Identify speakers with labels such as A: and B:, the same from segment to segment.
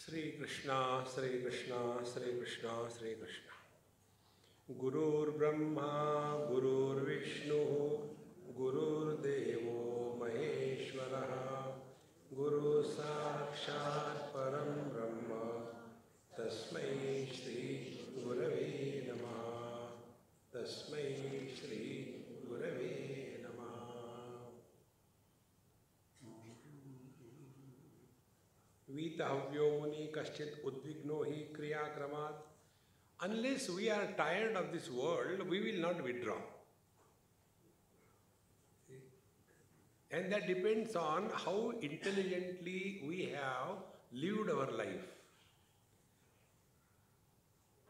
A: Sri Krishna, Sri Krishna, Sri Krishna, Sri Krishna. Gurur Brahma, Gurur Vishnu, Gurur Devo Maheshwaraha, Guru Sakshat Param Brahma, Tasmai Shri Gurave Namaha, Tasmai Shri Gurave Namaha. Veetahavyo Muni Kaschit Udvigno Hi Kriya Kramat. Unless we are tired of this world, we will not withdraw. And that depends on how intelligently we have lived our life.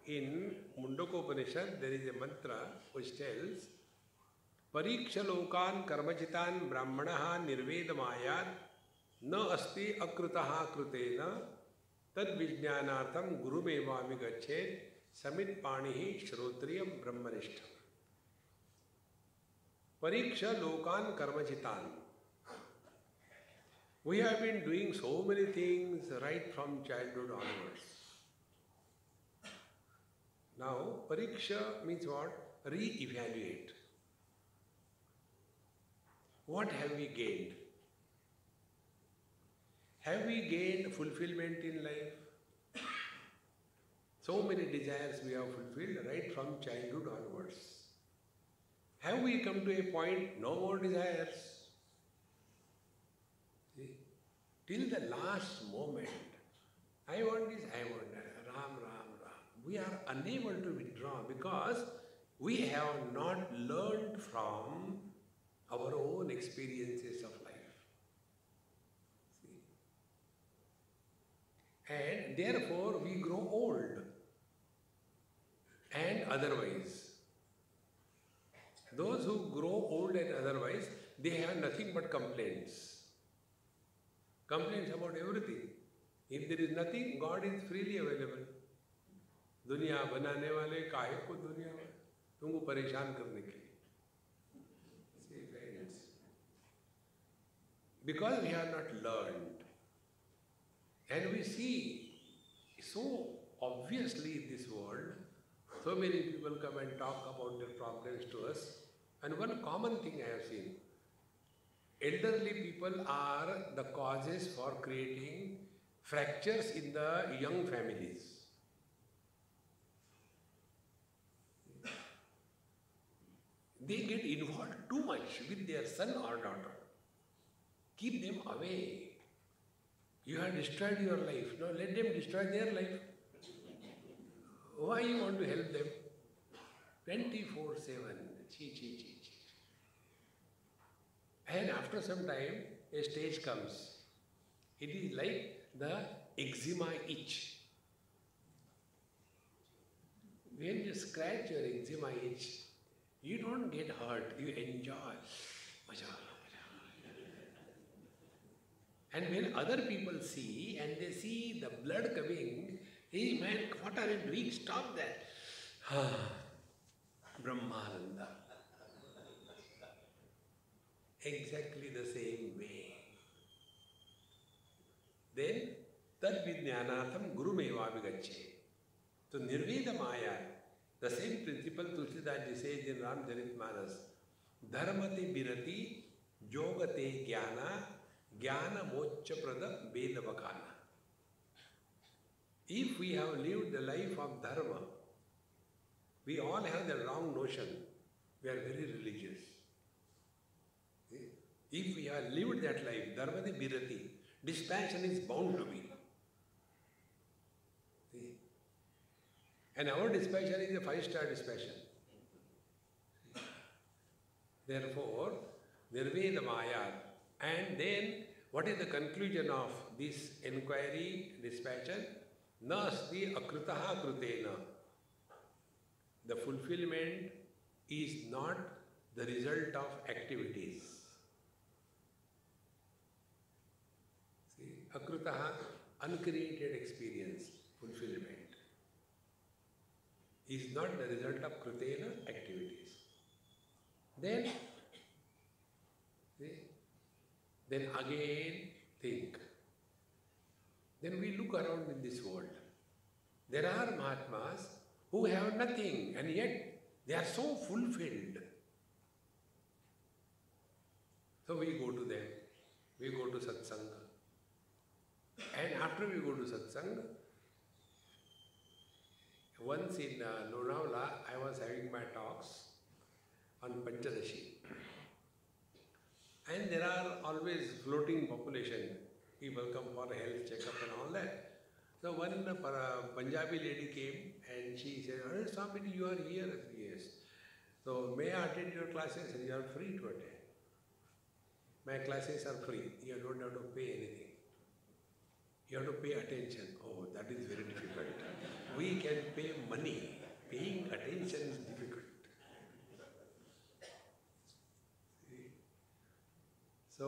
A: In Mundokopanishad, there is a mantra which tells, Pariksha lokan karmachitan brahmanaha nirvedamayat na asti akrutaha krutena tad vijnanatham gurumevami gachet samit panihi shrotriyam brahmanishtham. Pariksha lokan karmachitan. We have been doing so many things right from childhood onwards. Now, pariksha means what? Re-evaluate. What have we gained? Have we gained fulfillment in life? So many desires we have fulfilled right from childhood onwards. Have we come to a point, no more desires? See? Till the last moment, I want this, I want that, Ram, Ram, Ram. We are unable to withdraw because we have not learned from our own experiences of life. See? And therefore we grow old. And otherwise, those who grow old and otherwise, they have nothing but complaints. Complaints about everything. If there is nothing, God is freely available. दुनिया बनाने वाले काहे को दुनिया में तुमको परेशान करने के लिए. See, friends, because we have not learned, and we see so obviously in this world, so many people come and talk about their problems to us, and one common thing I have seen, elderly people are the causes for creating fractures in the young families. They get involved too much with their son or daughter. Keep them away. You have destroyed your life. Now let them destroy their life. Why you want to help them? 24/7. Chi, chi, chi, chi. And after some time, a stage comes. It is like the eczema itch. When you scratch your eczema itch, you don't get hurt, you enjoy. And when other people see and they see the blood coming, hey man, what are you doing? Stop that. Brahmananda. Exactly the same way. Then, tad vijnanatham gurumeva vigacche. So nirveda maya, the same principle Tulsidas says in Ramcharitmanas, dharmati birati jogate jnana jnana mocha prada vedavakana. If we have lived the life of dharma, we all have the wrong notion. We are very religious. If we have lived that life, dharmati birati, dispassion is bound to be. See? And our dispassion is a 5-star dispassion. Therefore, nirveda maya. And then, what is the conclusion of this inquiry, dispassion? Nasti akrutaha krutena. The fulfillment is not the result of activities. See, akrutaha, uncreated experience, fulfillment, is not the result of krutena, activities. Then again think. then we look around in this world. There are Mahatmas who have nothing and yet they are so fulfilled. So we go to them, we go to satsang. And after we go to satsang, once in Lonavala, I was having my talks on Panchadashi. And there are always floating population. People come for a health checkup and all that. So one Punjabi lady came and she said, "Oh, Swami, you are here?" I said, "Yes." "So may I attend your classes?" I said, "You are free to attend. My classes are free. You don't have to pay anything. You have to pay attention." "Oh, that is very difficult. We can pay money. Paying attention is difficult." See? So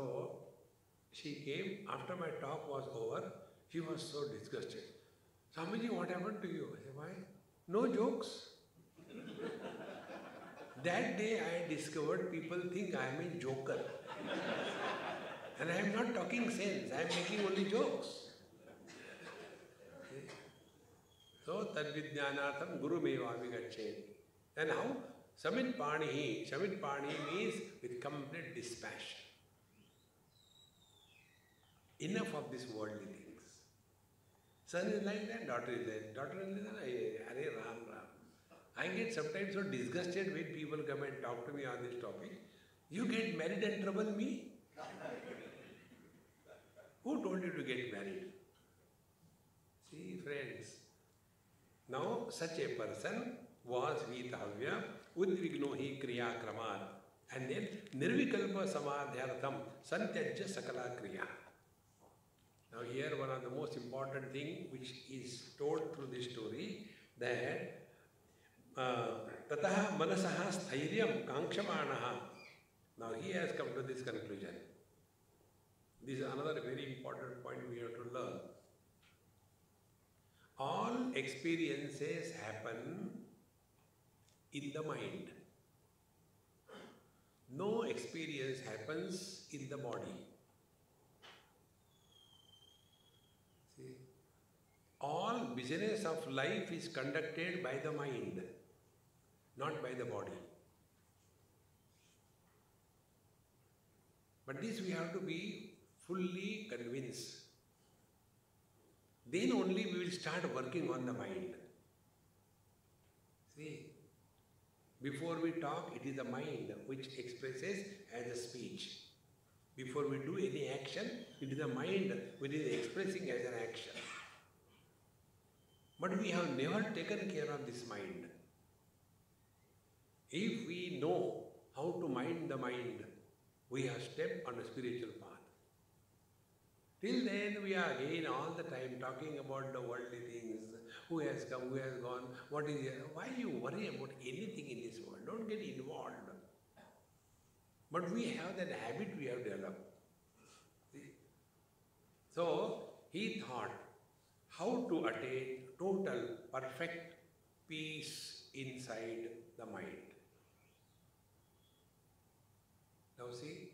A: she came, after my talk was over, she was so disgusted. "Swamiji, what happened to you?" I said, "Why? No jokes." That day I discovered people think I am a joker. And I am not talking sense, I am making only jokes. So, tadvidyanartham guru mevami gaccheti. And how? Samit panihi. Samit panihi means with complete dispassion. Enough of these worldly things. Son is like that, daughter is like that. Daughter is like that, Hare Ram Ram. I get sometimes so disgusted when people come and talk to me on this topic. You get married and trouble me? Who told you to get married? See, friends, now such a person was Veetahavya, Udvigno hi kriya kraman, and then Nirvikalpa samadhyartham santyajya sakala kriya. Now here one of the most important thing which is told through this story, that tataha manasaha sthiryam kangshamanaha. Now he has come to this conclusion. This is another very important point we have to learn. All experiences happen in the mind. No experience happens in the body. See? All business of life is conducted by the mind, not by the body. But this we have to be fully convinced. Then only we will start working on the mind. See, before we talk, it is the mind which expresses as a speech. Before we do any action, it is the mind which is expressing as an action. But we have never taken care of this mind. If we know how to mind the mind, we have stepped on a spiritual path. Till then, we are again all the time talking about the worldly things. Who has come, who has gone, what is here. Why you worry about anything in this world? Don't get involved. But we have that habit we have developed. See? So, he thought how to attain total, perfect peace inside the mind. Now see,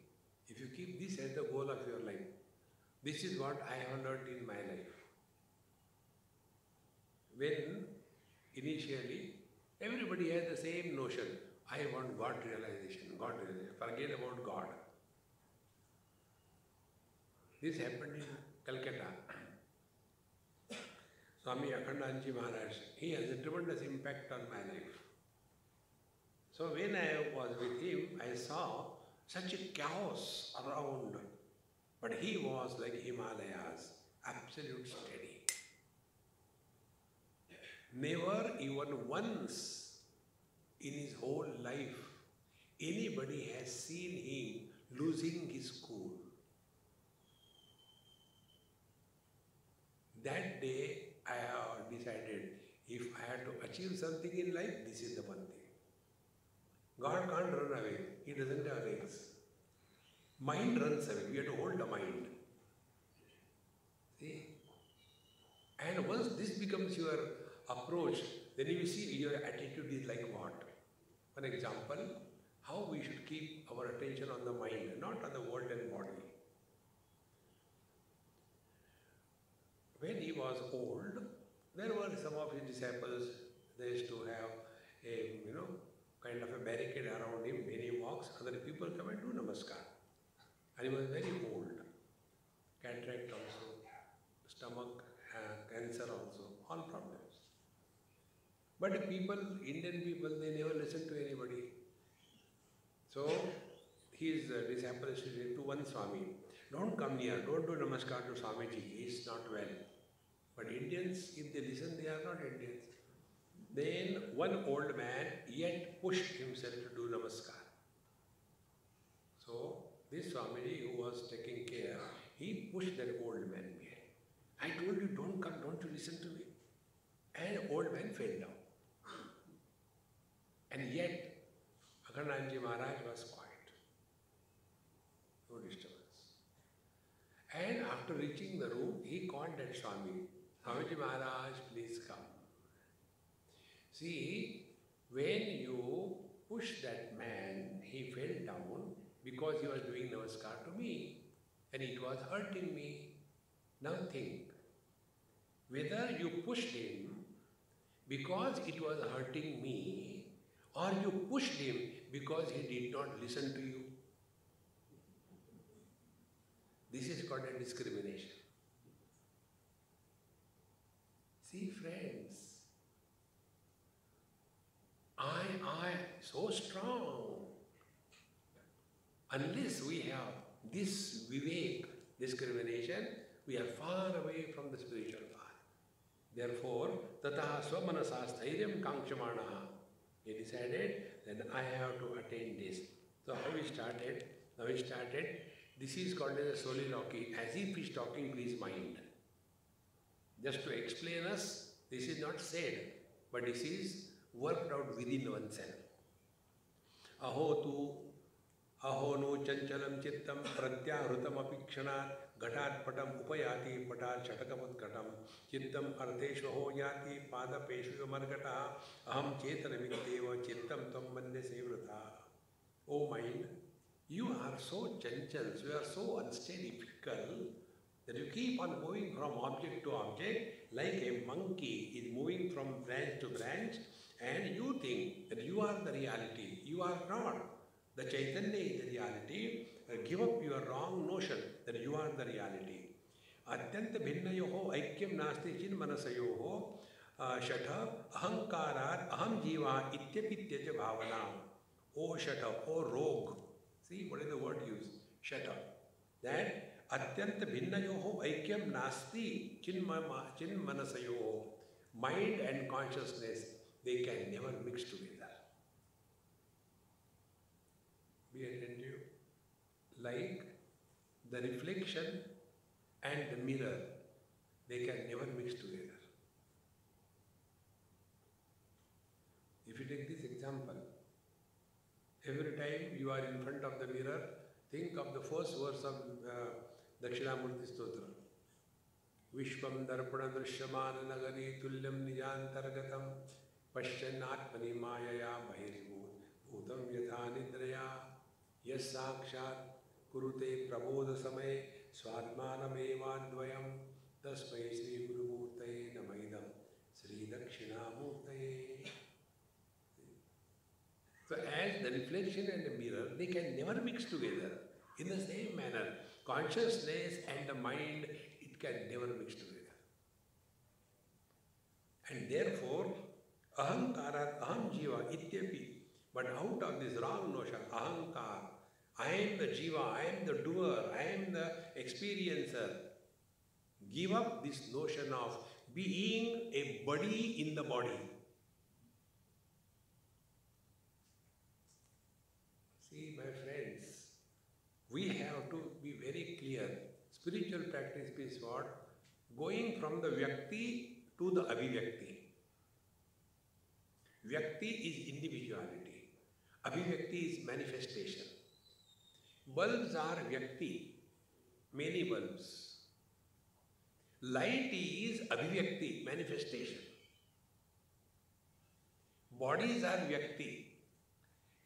A: if you keep this as the goal of your life, this is what I have learned in my life. When initially everybody has the same notion, I want God realization, forget about God. This happened in Calcutta. Swami Akhandanji Maharaj, he has a tremendous impact on my life. So when I was with him, I saw such a chaos around, but he was like Himalayas, absolute steady. Never even once in his whole life anybody has seen him losing his cool. That day I have decided, if I had to achieve something in life, this is the one thing. God can't run away. He doesn't have legs. Mind runs away. We have to hold the mind. See? And once this becomes your approach, then you see your attitude is like what? For example, how we should keep our attention on the mind, not on the world and body. when he was old, there were some of his disciples, they used to have a, kind of a barricade around him. When he walks, other people come and do namaskar. And he was very old. Cataract also, stomach, cancer also, all problems. But people, Indian people, they never listen to anybody. So his disciples said to one Swami, don't come near, don't do namaskar to Swamiji, he is not well. But Indians, if they listen, they are not Indians. Then one old man yet pushed himself to do namaskar. So this Swamiji who was taking care, he pushed that old man behind. I told you, don't come, don't you listen to me. And old man fell down. And yet, Akhandanji Maharaj was quiet. No disturbance. And after reaching the room, he called that Swami. Swamiji Maharaj, please come. See, when you push that man, he fell down because he was doing namaskar to me and it was hurting me. Now think, whether you pushed him because it was hurting me or you pushed him because he did not listen to you. This is called a discrimination. See, friends, I so strong. Unless we have this vivek, discrimination, we are far away from the spiritual path. Therefore, tataha swamanasa stairyam kankshamaanaha. He decided, then I have to attain this. So how we started? Now we started. This is called as a soliloquy, as if he is talking to his mind. Just to explain us, this is not said, but this is worked out within oneself. Aho no chanchalam chittam pratyahrutam apikshanat ghatat patam upayati patat shatakamat ghatam chittam artheshvaho yati padapeshu margata aham chetanamitteva chittam tam mande sevrata. O mind, you are so chanchal, you are so unsteady, fickle, that you keep on moving from object to object like a monkey is moving from branch to branch, and you think that you are the reality. You are not. The Chaitanya is the reality. Give up your wrong notion that you are the reality. Atyanta bhinnayoho aikyam nasti chin manasayoho shatha ahankarat aham jiva ityapityaja bhavana. O shatha, O rogue. See what is the word used? Shatha. That atyanta bhinnayoho aikyam nasti chin manasayoho. Mind and consciousness, they can never mix together. Be attentive. Like the reflection and the mirror, they can never mix together. If you take this example, every time you are in front of the mirror, think of the first verse of Dakshinamurti Stotra. Vishwam darpana drishyamana nagari tulyam nijantargatam paschannatmani mayaya bahiribhut bhutam yatha nidraya Yes sakshat kurute prabodha samay swadmanamevadvayam tasmai Sri Guru Murtaye namaidam Sri Dakshinamurtaye. So as the reflection and the mirror, they can never mix together. In the same manner, consciousness and the mind, it can never mix together. And therefore, ahankarat aham jiva ityapi. But out of this wrong notion, ahankar, I am the jiva, I am the doer, I am the experiencer. Give up this notion of being a body in the body. See, my friends, we have to be very clear. Spiritual practice is what? Going from the Vyakti to the Abhivyakti. Vyakti is individuality. Abhivyakti is manifestation. Bulbs are Vyakti, many bulbs. Light is Abhivyakti, manifestation. Bodies are Vyakti.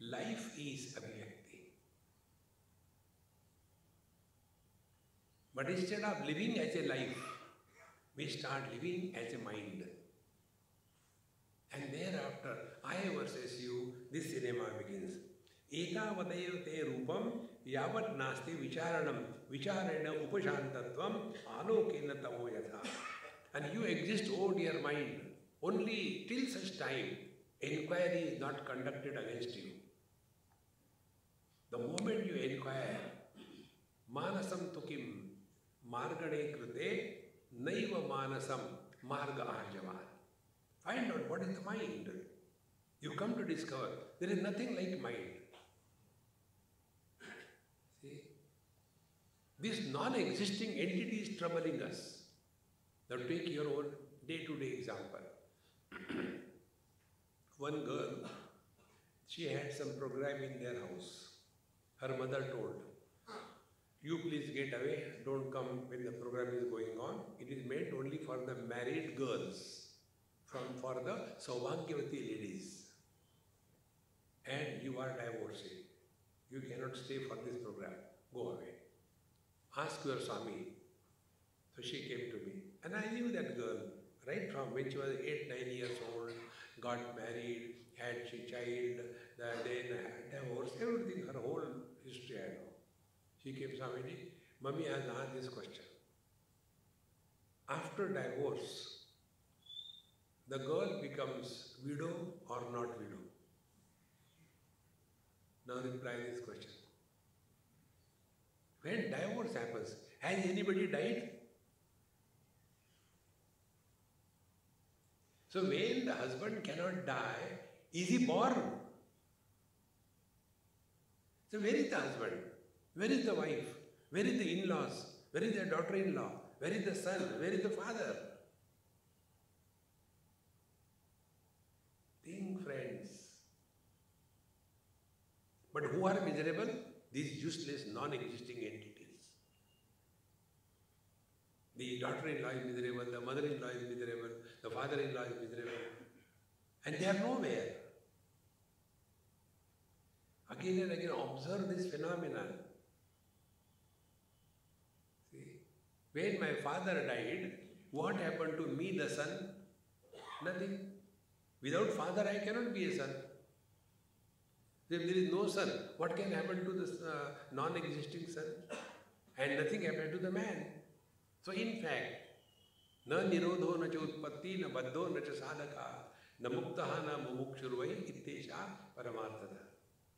A: Life is Abhivyakti. But instead of living as a life, we start living as a mind. And thereafter, I versus you, this cinema begins. Etavadayo te rupam yavat nasti vicharanam vicharena upashantatvam alokena tamo yatha. And you exist, oh dear mind, only till such time inquiry is not conducted against you. The moment you inquire, manasam tukim margane krute naiva manasam marga arjavan. Find out what is the mind. You come to discover there is nothing like mind. See? This non-existing entity is troubling us. Now take your own day-to-day example. One girl, she had some program in their house. Her mother told, you please get away, don't come when the program is going on. It is meant only for the married girls, for the Saubhagyavati ladies. And you are divorcing. You cannot stay for this program. Go away. Ask your Swami. So she came to me. And I knew that girl, right from when she was 8-9 years old, got married, had a child, then divorced, everything, her whole history I know. She came, Swamiji, Mummy has asked this question. After divorce, the girl becomes widow or not widow? Now reply this question. When divorce happens, has anybody died? So when the husband cannot die, is he born? So where is the husband? Where is the wife? Where is the in-laws? Where is the daughter-in-law? Where is the son? Where is the father? Think, friends. But who are miserable? These useless, non-existing entities. The daughter-in-law is miserable, the mother-in-law is miserable, the father-in-law is miserable. And they are nowhere. Again and again, observe this phenomenon. See, when my father died, what happened to me, the son? Nothing. Without father, I cannot be a son. If there is no son, what can happen to this non-existing son? And nothing happened to the man. So in fact, na nirodho na cha utpatti, na baddho na cha sadhaka, na muktaha na mumukshurvai ittesha paramarthata.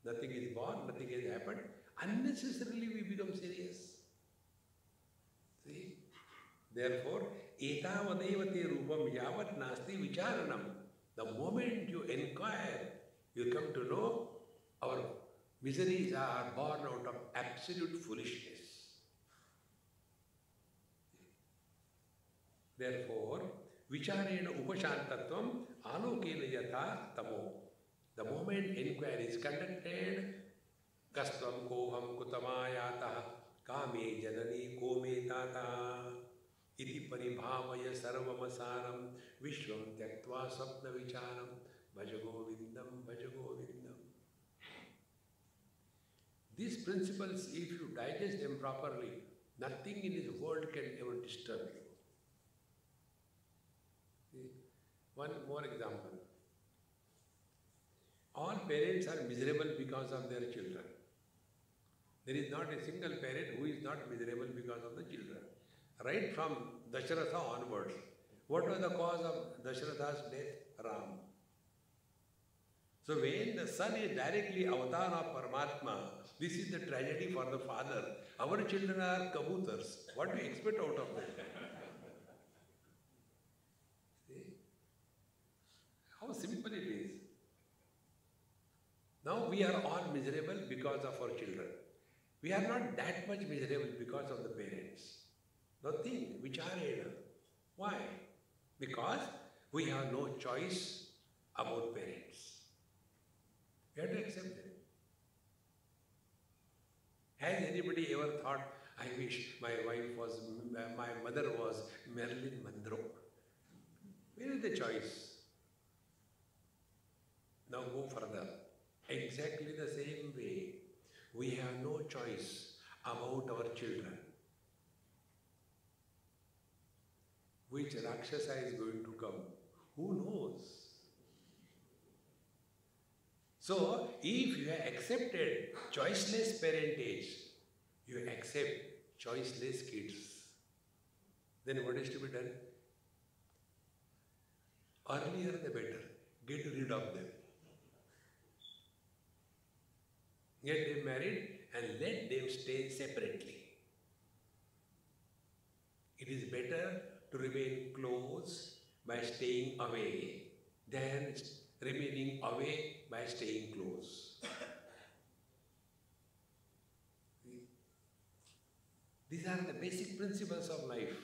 A: Nothing is born, nothing has happened. Unnecessarily we become serious. See? Therefore, etavadevate rupam yavat nasti vicharanam. The moment you inquire, you come to know our miseries are born out of absolute foolishness. Therefore, vicharena upashantatvam alokena yatha tamo. The moment inquiry is conducted, kastvam koham kutamayatah kame janani kome tata iti paribhavaya sarvamasaram vishvam tyaktva sapna vicharam bhajagovindam bhajagovindam. These principles, if you digest them properly, nothing in this world can ever disturb you. See? One more example. All parents are miserable because of their children. There is not a single parent who is not miserable because of the children. Right from Dasharatha onwards, what was the cause of Dasharatha's death? Ram. So when the son is directly avatar of Paramatma, this is the tragedy for the father. Our children are kabutars. What do you expect out of them? See? How simple it is. Now we are all miserable because of our children. We are not that much miserable because of the parents. Nothing, vicharena. Why? Because we have no choice about parents. We have to accept them. Has anybody ever thought, I wish my mother was Marilyn Monroe? Where is the choice? Now go further. Exactly the same way, we have no choice about our children. which Rakshasa is going to come. Who knows? So, if you have accepted choiceless parentage, you accept choiceless kids, then what is to be done? Earlier the better. Get rid of them. Get them married and let them stay separately. It is better to remain close by staying away than remaining away by staying close. These are the basic principles of life,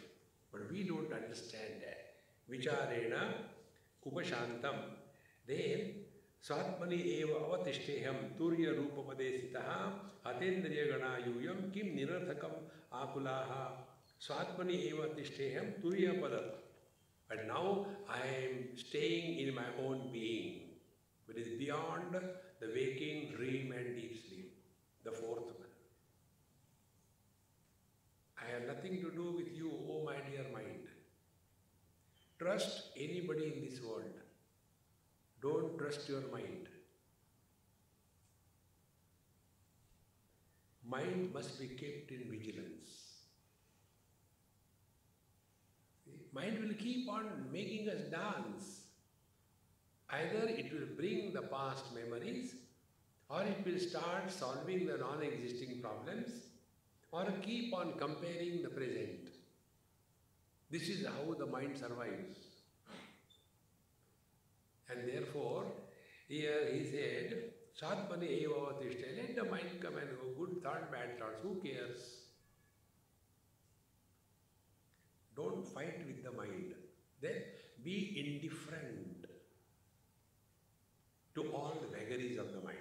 A: but we don't understand that. Vicharena upashantam. Then Swatmani eva avatishteham turya rupapadesitaha atendriya ganayuyam kim nirarthakam akulaha Swatmani eva tishteham turya pada. But now I am staying in my own being, which is beyond the waking, dream and deep sleep, the fourth one. I have nothing to do with you, oh my dear mind. Trust anybody in this world. Don't trust your mind. Mind must be kept in vigilance. Mind will keep on making us dance. Either it will bring the past memories, or it will start solving the non-existing problems, or keep on comparing the present. This is how the mind survives. And therefore, here he said, Satmani eva vatishte, let the mind come and go, good thought, bad thoughts, who cares? Don't fight with the mind. Then be indifferent to all the vagaries of the mind.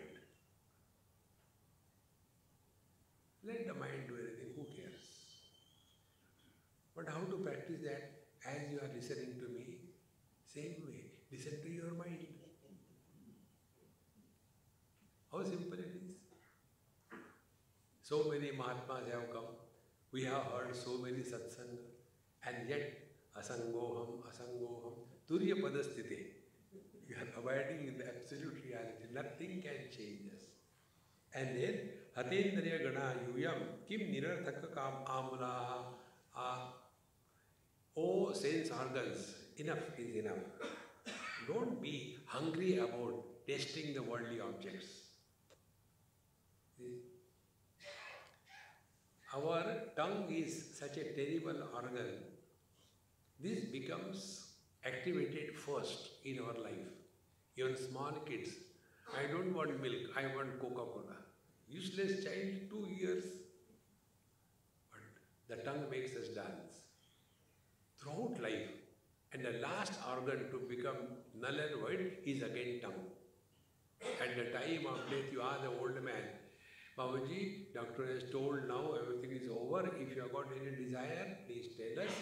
A: Let the mind do anything, who cares? But how to practice that? As you are listening to me, same way, listen to your mind. How simple it is. So many Mahatmas have come. We have heard so many satsanga. And yet, asangoham, turya padasthite. You are abiding in the absolute reality. Nothing can change us. And then, hatendriya gana yuyam kim nirarthaka kam amula. Oh, sense organs, enough is enough. Don't be hungry about tasting the worldly objects. See? Our tongue is such a terrible organ. This becomes activated first in our life. Even small kids, I don't want milk, I want Coca-Cola. Useless child, 2 years. But the tongue makes us dance. Throughout life, and the last organ to become null and void is again tongue. At the time of death, you are the old man. Babaji, doctor has told now everything is over. If you have got any desire, please tell us.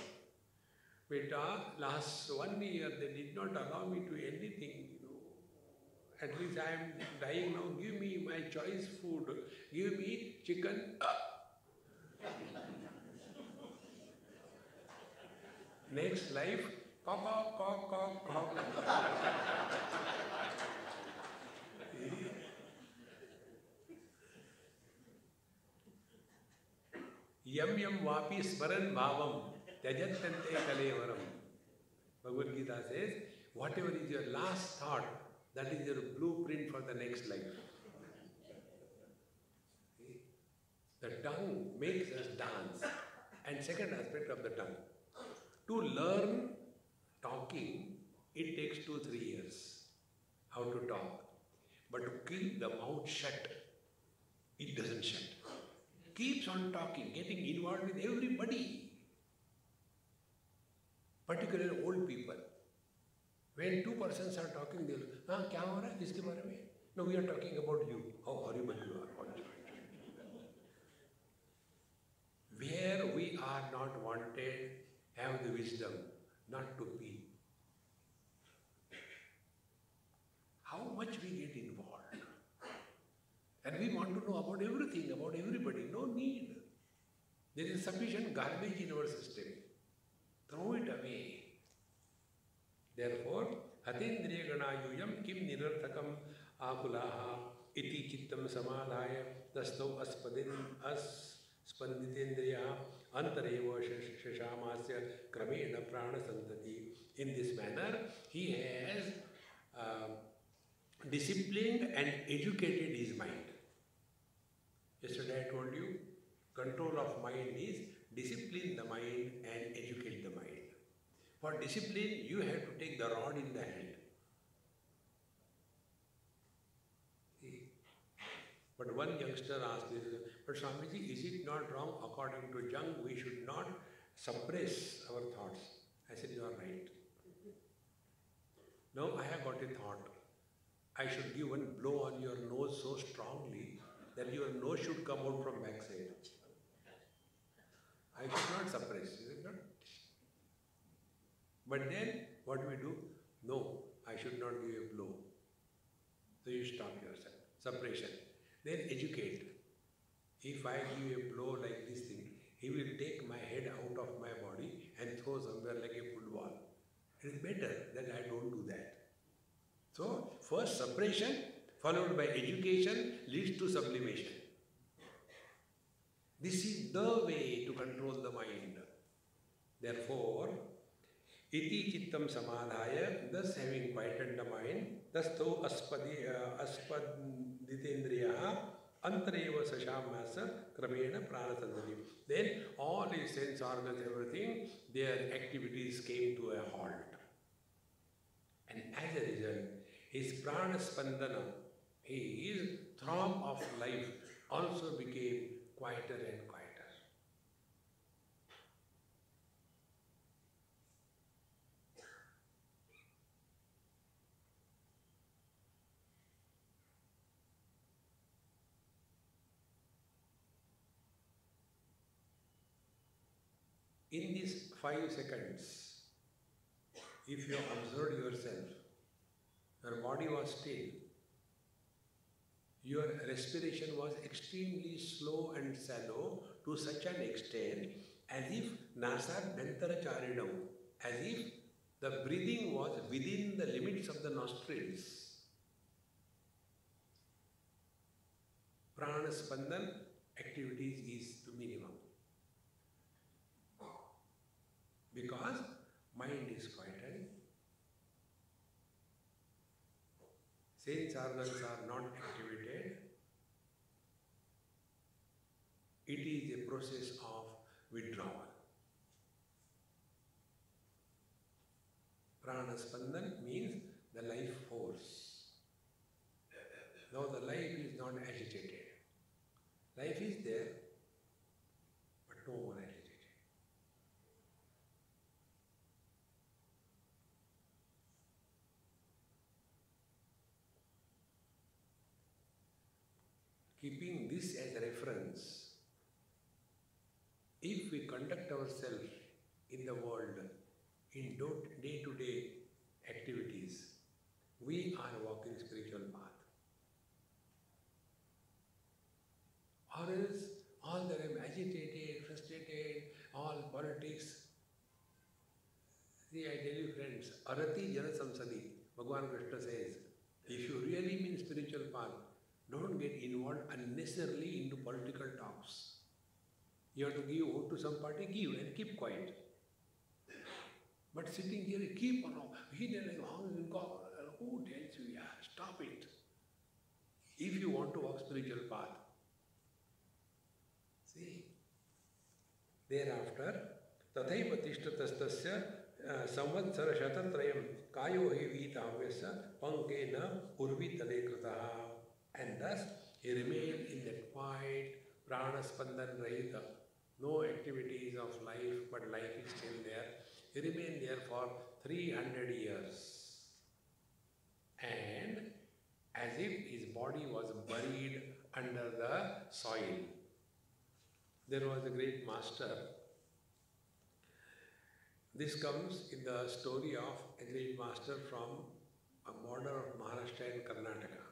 A: Beta, last 1 year they did not allow me to anything. At least I am dying now. Give me my choice food. Give me chicken. Next life, cock, cock, cock, cock. Yam yam vapi smaran bhavam tyajatante kalevaram. Bhagavad Gita says, whatever is your last thought, that is your blueprint for the next life. The tongue makes us dance. And second aspect of the tongue. To learn talking, it takes 2-3 years. How to talk. But to keep the mouth shut, it doesn't shut. Keeps on talking, getting involved with everybody. Particularly old people. When 2 persons are talking, they'll say, kya ho raha hai? Kiske bare mein? No, we are talking about you. How horrible you are. Where we are not wanted, have the wisdom not to be. How much we get involved. And we want to know about everything, about everybody. No need. There is sufficient garbage in our system. Throw it away. ganayuyam kim nirarthakam akulaha iti chittam samadhaya dastav spanditendriya antareva shashamasya kramena prana santati. In this manner, he has disciplined and educated his mind. Yesterday I told you, control of mind is discipline the mind and educate the mind. For discipline, you have to take the rod in the hand. See? But one youngster asked me, but Swamiji, is it not wrong? According to Jung, we should not suppress our thoughts. I said, you are right. Now I have got a thought. I should give one blow on your nose so strongly that your nose should come out from backside. I should not suppress, is it not? But then, what do we do? No, I should not give a blow. So you stop yourself. Suppression. Then educate. If I give a blow like this thing, he will take my head out of my body and throw somewhere like a football. It is better that I don't do that. So, first suppression followed by education leads to sublimation. This is the way to control the mind. Therefore, iti chittam samadhaya, thus having quietened the mind, thus though aspaditendriyaha antareva sashamasa kramena pranasandanim. Then all his sense organs, everything, their activities came to a halt. And as a result, his prana spandana, his throb of life, also became quieter and quieter. In these 5 seconds, if you observe yourself, your body was still, your respiration was extremely slow and shallow to such an extent as if nasat dantaracharinam, as if the breathing was within the limits of the nostrils. Prana spandan activities is the minimum. Because mind is quieted, sense organs are not activated. It is a process of withdrawal. Prana spandan means the life force. Now the life is not agitated. Life is there, but no more agitated. Keeping this as a reference, if we conduct ourselves in the world in day-to-day activities, we are walking spiritual path. Or else, all that I am agitated, frustrated, all politics. See, I tell you friends, arati jana samsadi, Bhagavan Krishna says, if you really mean spiritual path, don't get involved unnecessarily into political talks. You have to give vote to some party, give and keep quiet. But sitting here, keep on, who tells you, yeah, stop it. If you want to walk spiritual path. See, thereafter, tathaiva tishtatastasya samvatsara shatatrayam kayo hi veetahavyasya pankena urvitale kritaha. And thus, he remained in that quiet, prana spandan rahita, no activities of life, but life is still there. He remained there for 300 years. And as if his body was buried under the soil. There was a great master. This comes in the story of a great master from a border of Maharashtra and Karnataka.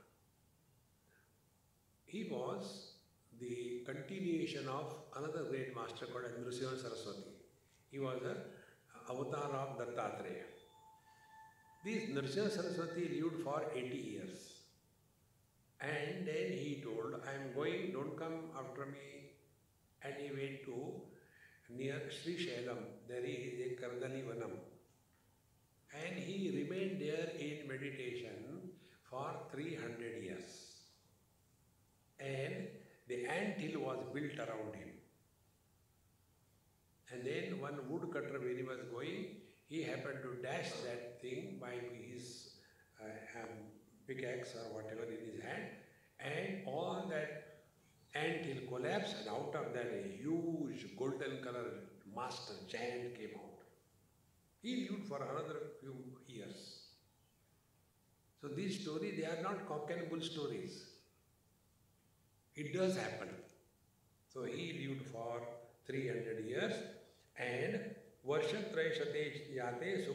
A: He was the continuation of another great master called Nrsimha Saraswati. He was an avatar of Dattatreya. This Nrsimha Saraswati lived for 80 years. And then he told, I am going, don't come after me. And he went to near Sri Shailam. There is a Kardali Vanam. And he remained there in meditation for 300 years. And the anthill was built around him. And then one woodcutter, when he was going, he happened to dash that thing by his pickaxe or whatever in his hand, and all that anthill collapsed, and out of that a huge golden color master giant came out. He lived for another few years. So these stories, they are not cock and bull stories. It does happen. So he lived for 300 years, and Varshatrayashate yate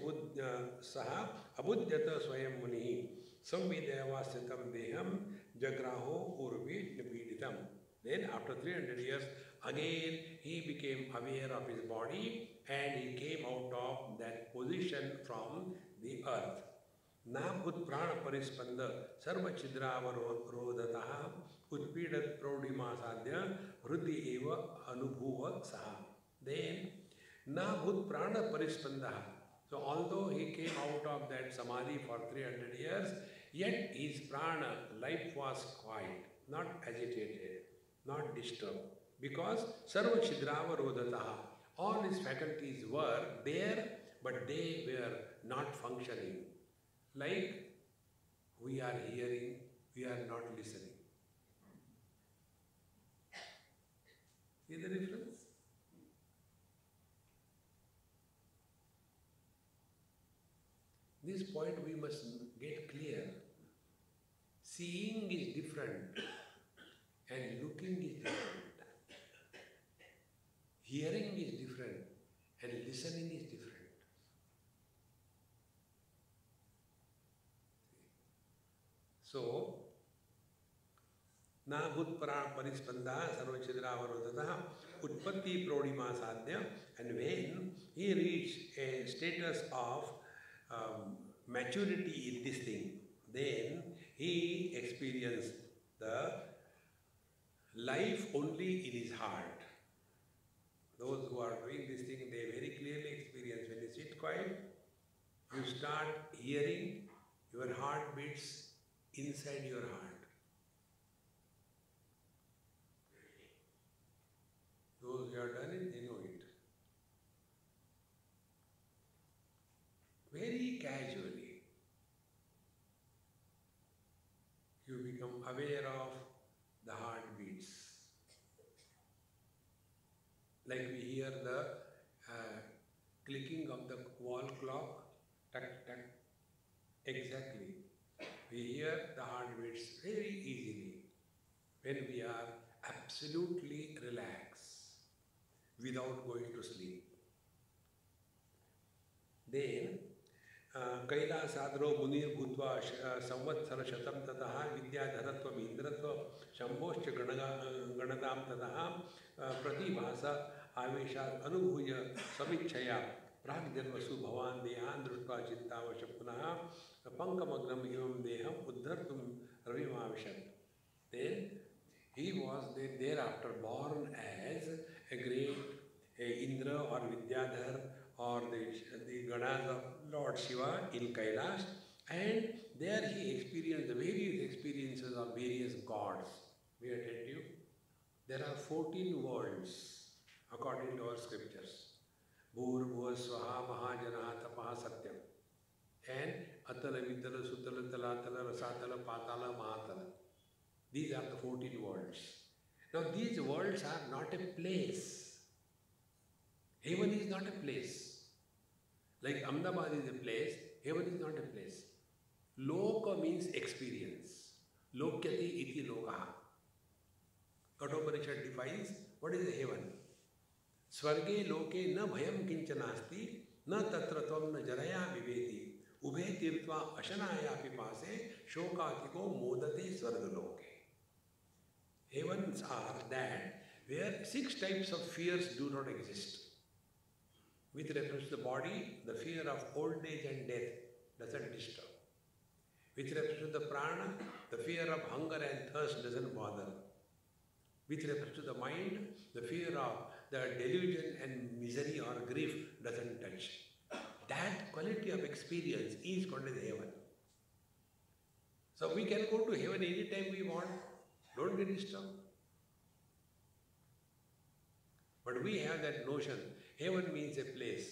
A: saha abudyata swayam muni samvidayavasitam deham jagraho urvi nipiditam. Then after 300 years, again he became aware of his body and he came out of that position from the earth. Nabhut prana parispanda sarva chidravarodataha utpidat prodhima sadhya hruddhi eva anubhuva saha. Then Nabhut prana parispandaha. So although he came out of that samadhi for 300 years, yet his prana, life was quiet, not agitated, not disturbed. Because sarva chidrava rodataha, all his faculties were there, but they were not functioning. Like we are hearing, we are not listening. See the difference? This point we must get clear. Seeing is different and looking is different. Hearing is different and listening is different. So, Nabhut parispanda sarvachidravarodataha utpatti prodhima sadhya, and when he reached a status of maturity in this thing, then he experienced the life only in his heart. Those who are doing this thing, they very clearly experience when you sit quiet, you start hearing, your heart beats inside your heart. Those who have done it, they know it. Very casually, you become aware of the heartbeats. Like we hear the clicking of the wall clock, tuck, tuck, exactly. We hear the heartbeats very easily when we are absolutely relaxed without going to sleep. Then, Kailasadro Munir Bhutva Samvatsara Shatam Tataha Vidyadharatva Mindratva Shambhoscha Ganadam Tataha Pratibhasa Avesha Anubhuya Samichaya Pragjanvasu Bhavan Dehan Drutva Chintavasha Punaha Pankamagnam Ivam Deham Uddhartum Ravimavishat. Then he was thereafter born as a great Indra or Vidyadhar or the Ganas of Lord Shiva in Kailash, and there he experienced the various experiences of various gods. May I tell you? There are 14 worlds according to our scriptures. Bhur, Bhuva, Swaha, Mahajanaha, Tapaha, Satyam. And Atala, Vitala, Sutala, Talatala, Rasatala, Patala, Mahatala. These are the 14 worlds. Now these worlds are not a place. Heaven is not a place. Like Ahmedabad is a place, heaven is not a place. Loka means experience. Lokyati iti lokaha. Kathoparishad defines what is a heaven. Swarge loke na bhayam kinchanasti, na tatra tvam na jaraya viveti, ubhe tirtva ashanaya pipase, shokatiko modate swargaloke. Heavens are that where 6 types of fears do not exist. With reference to the body, the fear of old age and death doesn't disturb. With respect to the prana, the fear of hunger and thirst doesn't bother. With respect to the mind, the fear of the delusion and misery or grief doesn't touch. That quality of experience is called as heaven. So we can go to heaven anytime we want. Don't get disturbed. But we have that notion, heaven means a place.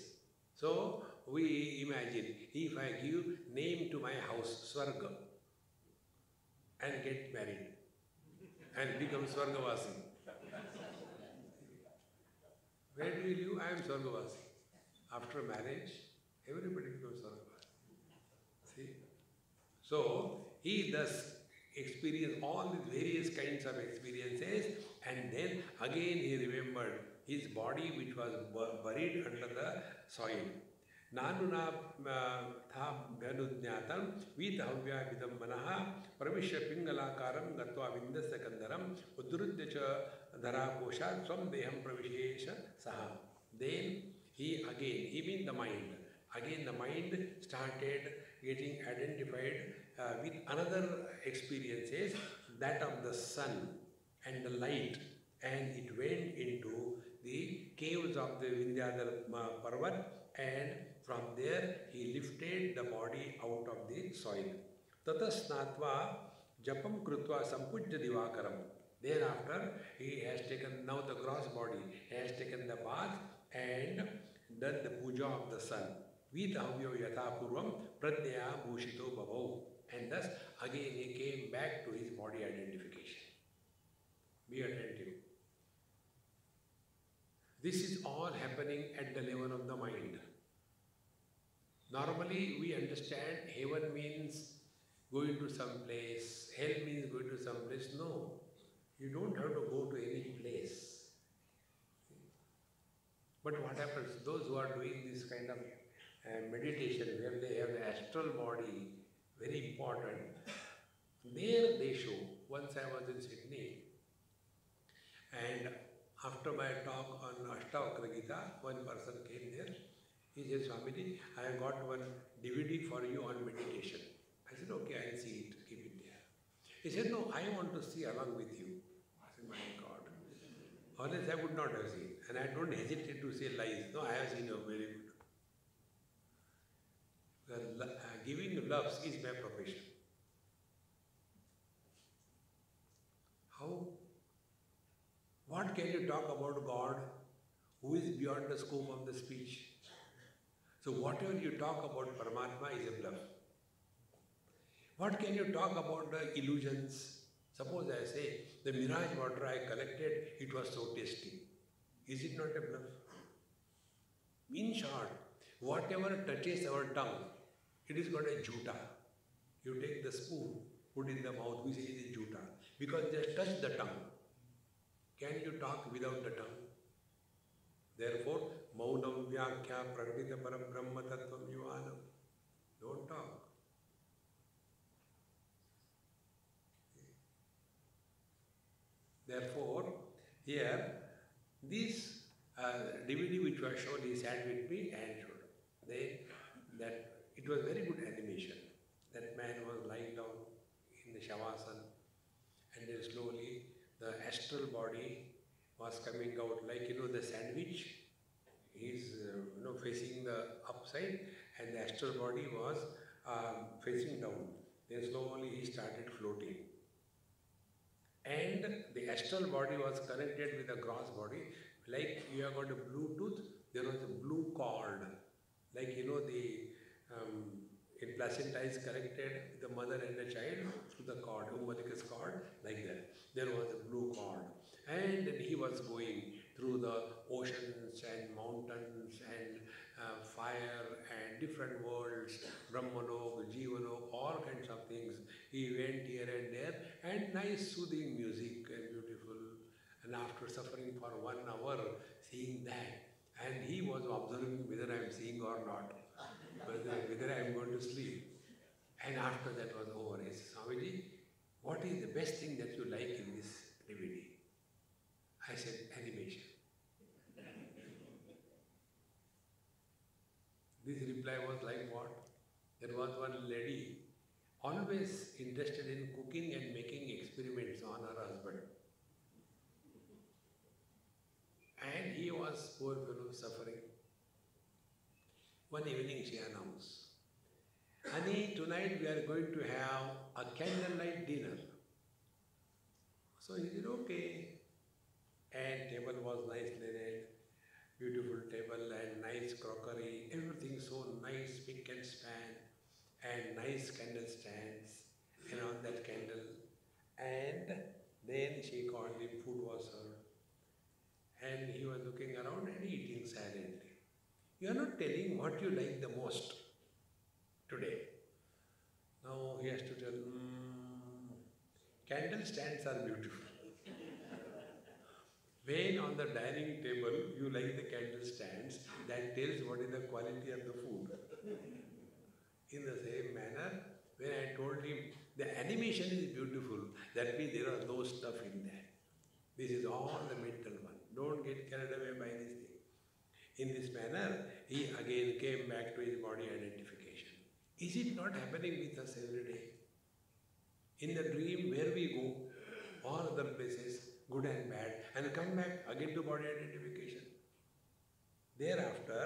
A: So we imagine, if I give name to my house, Swarga, and get married, and become Swargavasi. Where do you live? I am Swargavasi. After marriage, everybody becomes Swargavasi. See? So he thus experienced all these various kinds of experiences, and then again he remembered his body which was buried under the soil. Nanuna thabyanudnyatam Veetahavya vidam manaha pravishya pingalakaram gatva vindasya kandaram udrudyacha dharakosha svam deham pravishesha saha. Then he means the mind. Again the mind started getting identified with another experiences, that of the sun and the light, and it went into the caves of the Vindhyadhar Parvat, and from there he lifted the body out of the soil. Tata snatva japam krutva sampujya divakaram. Thereafter he has taken, now the gross body, he has taken the bath and done the puja of the sun. Veetahavya yatha purvam pradnya bhushito bhavau. And thus again he came back to his body identification. Be attentive. This is all happening at the level of the mind. Normally we understand heaven means going to some place, hell means going to some place. No, you don't have to go to any place. But what happens, those who are doing this kind of meditation where they have the astral body, very important, there they show. Once I was in Sydney, and after my talk on Ashtavakra Gita, one person came there. He said, Swamiji, I have got one DVD for you on meditation. I said, okay, I'll see it, keep it there. He said, no, I want to see along with you. I said, my God. Honestly, I would not have seen. And I don't hesitate to say lies. No, I have seen you, very good. Giving loves is my profession. How? What can you talk about God who is beyond the scope of the speech? So whatever you talk about Paramatma is a bluff. What can you talk about the illusions? Suppose I say, the mirage water I collected, it was so tasty. Is it not a bluff? In short, whatever touches our tongue, it is called a jhuta. You take the spoon, put in the mouth, we say it is jhuta. Because just touch the tongue. Can you talk without the tongue? Therefore, maunam vyakya prakita parabrahma tattvam yuvanam. Don't talk. Therefore, here, this DVD which was shown, he sat with me and showed. That it was very good animation. That man was lying down in the Shavasana, and then slowly the astral body was coming out like, the sandwich is facing the upside, and the astral body was facing down. Then slowly he started floating. And the astral body was connected with the gross body. Like you have got a Bluetooth, there was a blue cord. Like in placenta is connected, the mother and the child, through the cord, umbilicus cord, like that. There was a blue cord. And then he was going through the oceans and mountains and fire and different worlds, Brahmanok, Jivanok, all kinds of things. He went here and there, and nice soothing music and beautiful. And after suffering for 1 hour, seeing that, and he was observing whether I am seeing or not, whether I am going to sleep. And after that was over. He said, Swamiji, what is the best thing that you like in this DVD? I said, animation. This reply was like what? There was was one lady always interested in cooking and making experiments on her husband. And he was, poor fellow, suffering. One evening she announced, "Honey, tonight we are going to have a candlelight dinner." So he said, "Okay." And table was nicely laid, beautiful table and nice crockery, everything so nice, spick and span, and nice candle stands, and on that candle. And then she called him, food was served. And he was looking around and eating silently. "You are not telling what you like the most today." Now he has to tell, candle stands are beautiful. When on the dining table you like the candle stands, that tells what is the quality of the food. In the same manner, when I told him the animation is beautiful, that means there are no stuff in that. This is all the mental one. Don't get carried away by this thing. In this manner, he again came back to his body identification. Is it not happening with us every day? In the dream, where we go, all other places, good and bad, and come back again to body identification. Thereafter,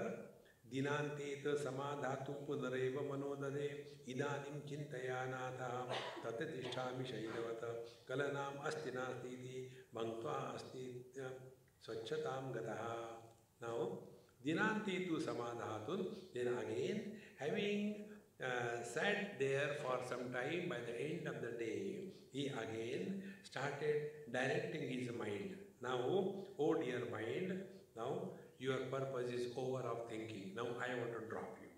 A: dinanteta samadhatum punareva manodade idanim chintayanatha tatatishthami shaidavata kalanam asti nastiti bhangtva asti swachhatam gataha. Now, dinantetu samadhatun, then again, having sat there for some time, by the end of the day, he again started directing his mind. Now, oh dear mind, now your purpose is over of thinking. Now I want to drop you.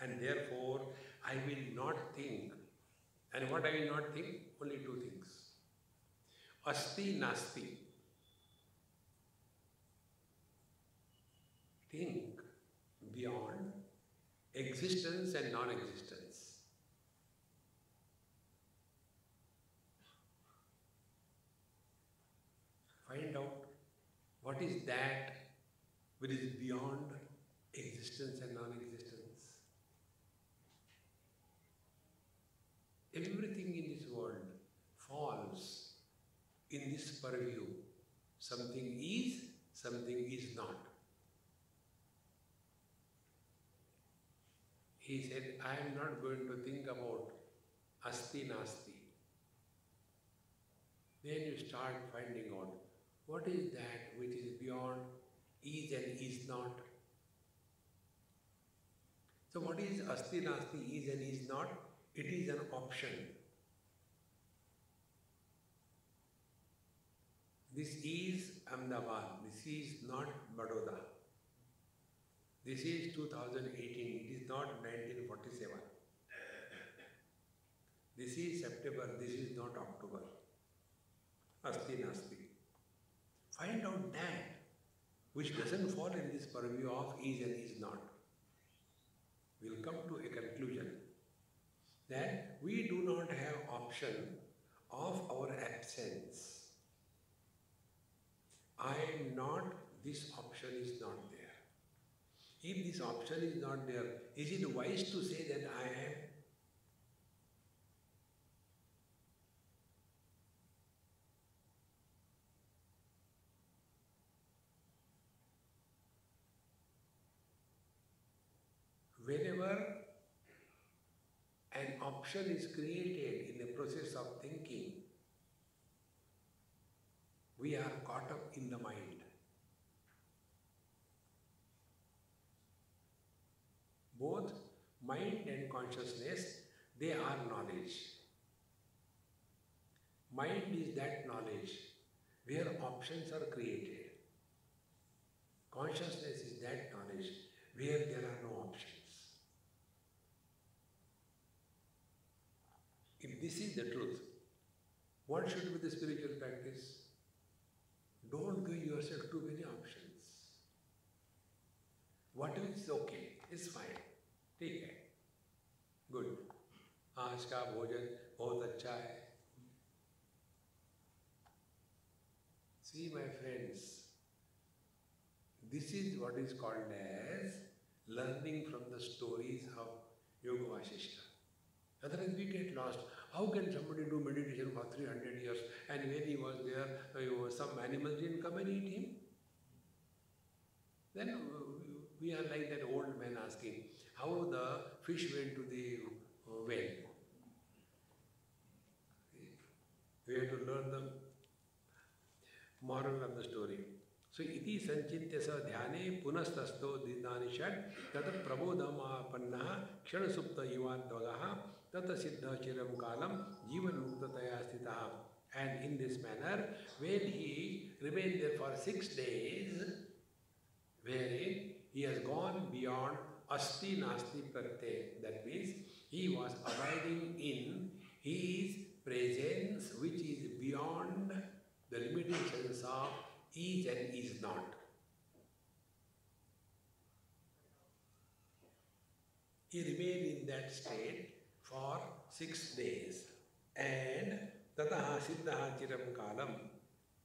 A: And therefore, I will not think. And what I will not think? Only two things. Asti nasti. Think beyond existence and non-existence. Find out what is that which is beyond existence and non-existence. Everything in this world falls in this purview. Something is, something is not. He said, I am not going to think about asti nasti. Then you start finding out what is that which is beyond is and is not. So what is asti nasti, is and is not? It is an option. This is Ahmedabad. This is not Baroda. This is 2018. It is not 1947. This is September. This is not October. Asti nasti. Find out that which doesn't fall in this purview of is and is not. We'll come to a conclusion that we do not have option of our absence. I am not, this option is not there. If this option is not there, is it wise to say that I am? Whenever an option is created in the process of thinking, we are caught up in the mind. Both mind and consciousness, they are knowledge. Mind is that knowledge where options are created. Consciousness is that knowledge where there are no options. If this is the truth, what should be the spiritual practice? Don't give yourself too many options. What is okay, is fine. ठीक है, good. आज का भोजन बहुत अच्छा है. See, my friends, this is what is called as learning from the stories of Yoga Vasistha. Otherwise we get lost. How can somebody do meditation for 300 years and when he was there, some animals didn't come and eat him? Then we are like that old man asking, how the fish went to the well. We have to learn the moral of the story. So, iti sanchitya sa dhyane punastasto didani shad tata prabodhamapannaha kshanasupta ivadvagaha tata siddha chiram kalam jivan muktataya sthitaha. And in this manner, when he remained there for 6 days, wherein he has gone beyond asti nasti pratyay. That means he was abiding in his presence which is beyond the limitations of is and is not. He remained in that state for 6 days. And tataha siddhaha chiram kalam.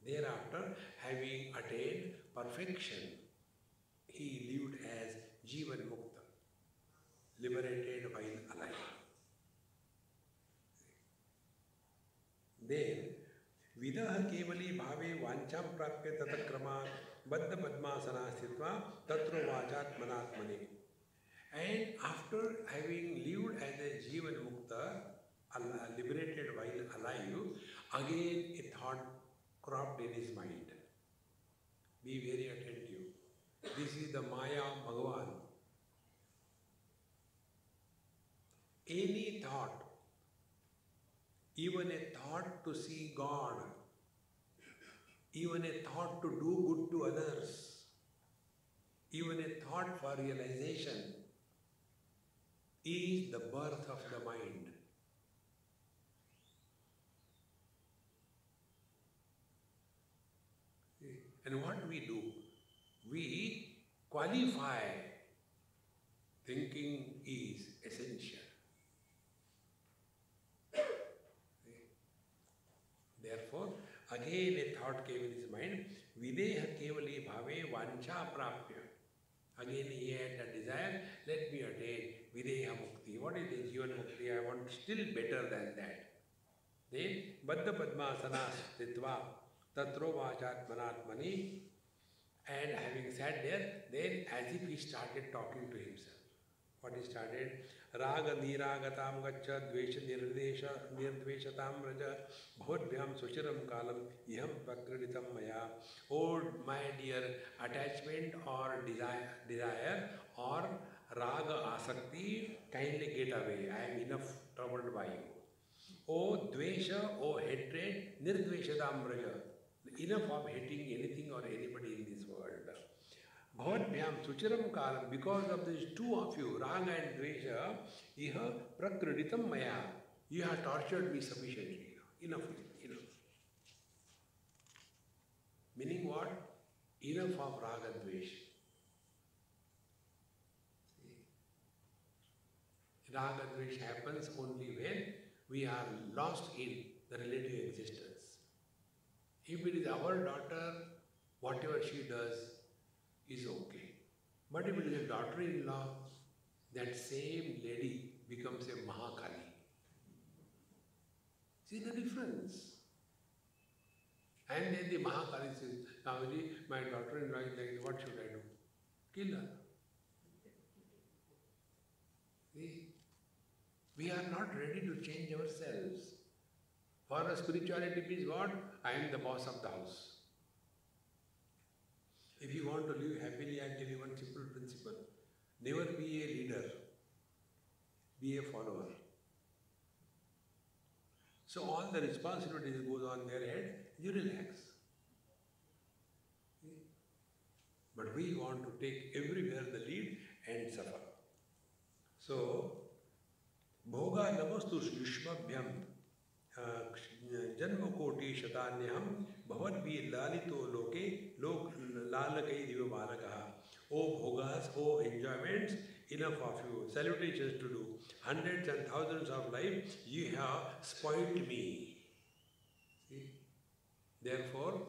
A: Thereafter, having attained perfection, he lived as Jivan Mukta, liberated while alive. Then, Vidaha kevali bhave vancham prapya tatakrama baddha padmasana sthitva tatro vajat manatmani. And after having lived as a Jivan Mukta, liberated while alive, again a thought cropped in his mind. Be very attentive. This is the Maya of Bhagavan. Any thought, even a thought to see God, even a thought to do good to others, even a thought for realization is the birth of the mind. And what we do? We qualify thinking is essential. Therefore, again a thought came in his mind, Videha kevali bhave vancha prapya. Again he had a desire, let me attain Videha mukti. What is the Jivan mukti? I want still better than that. Then, baddha padmasana sthitva tatro vajat manatmani. And having sat there, then as if he started talking to himself. What he started? Raga niragatam gaccha dvesha nirdveshatam raja bhavodbhyam sushiram kalam iham prakrititam maya. Oh my dear, attachment or desire or raga asakti, kindly get away. I am enough troubled by you. Oh dvesha, oh hatred, nirdveshatam raja. Enough of hating anything or anybody in this world. Bhavodbhyam suchiram kalam, because of these two of you, Raga and Dvesha, iha prakrititam maya. You have tortured me sufficiently. Enough. Meaning what? Enough of Raga Dvesha. Raga Dvesha happens only when we are lost in the relative existence. If it is our daughter, whatever she does is okay. But if it is a daughter-in-law, that same lady becomes a Mahakali. See the difference? And then the Mahakali says, Swamiji, my daughter-in-law is like, what should I do? Kill her. See? We are not ready to change ourselves. For us, spirituality means what? I am the boss of the house. If you want to live happily, I tell you one simple principle. Never be a leader. Be a follower. So all the responsibilities goes on their head, you relax. But we want to take everywhere the lead and suffer. So, Bhoga namastu yushmabhyam janma koti shatanyam bhavatvi lalito loke lalakai diva balakaha. O bhogas, O enjoyments, enough of you. Salutations to do. Hundreds and thousands of lives, you have spoiled me. See? Therefore,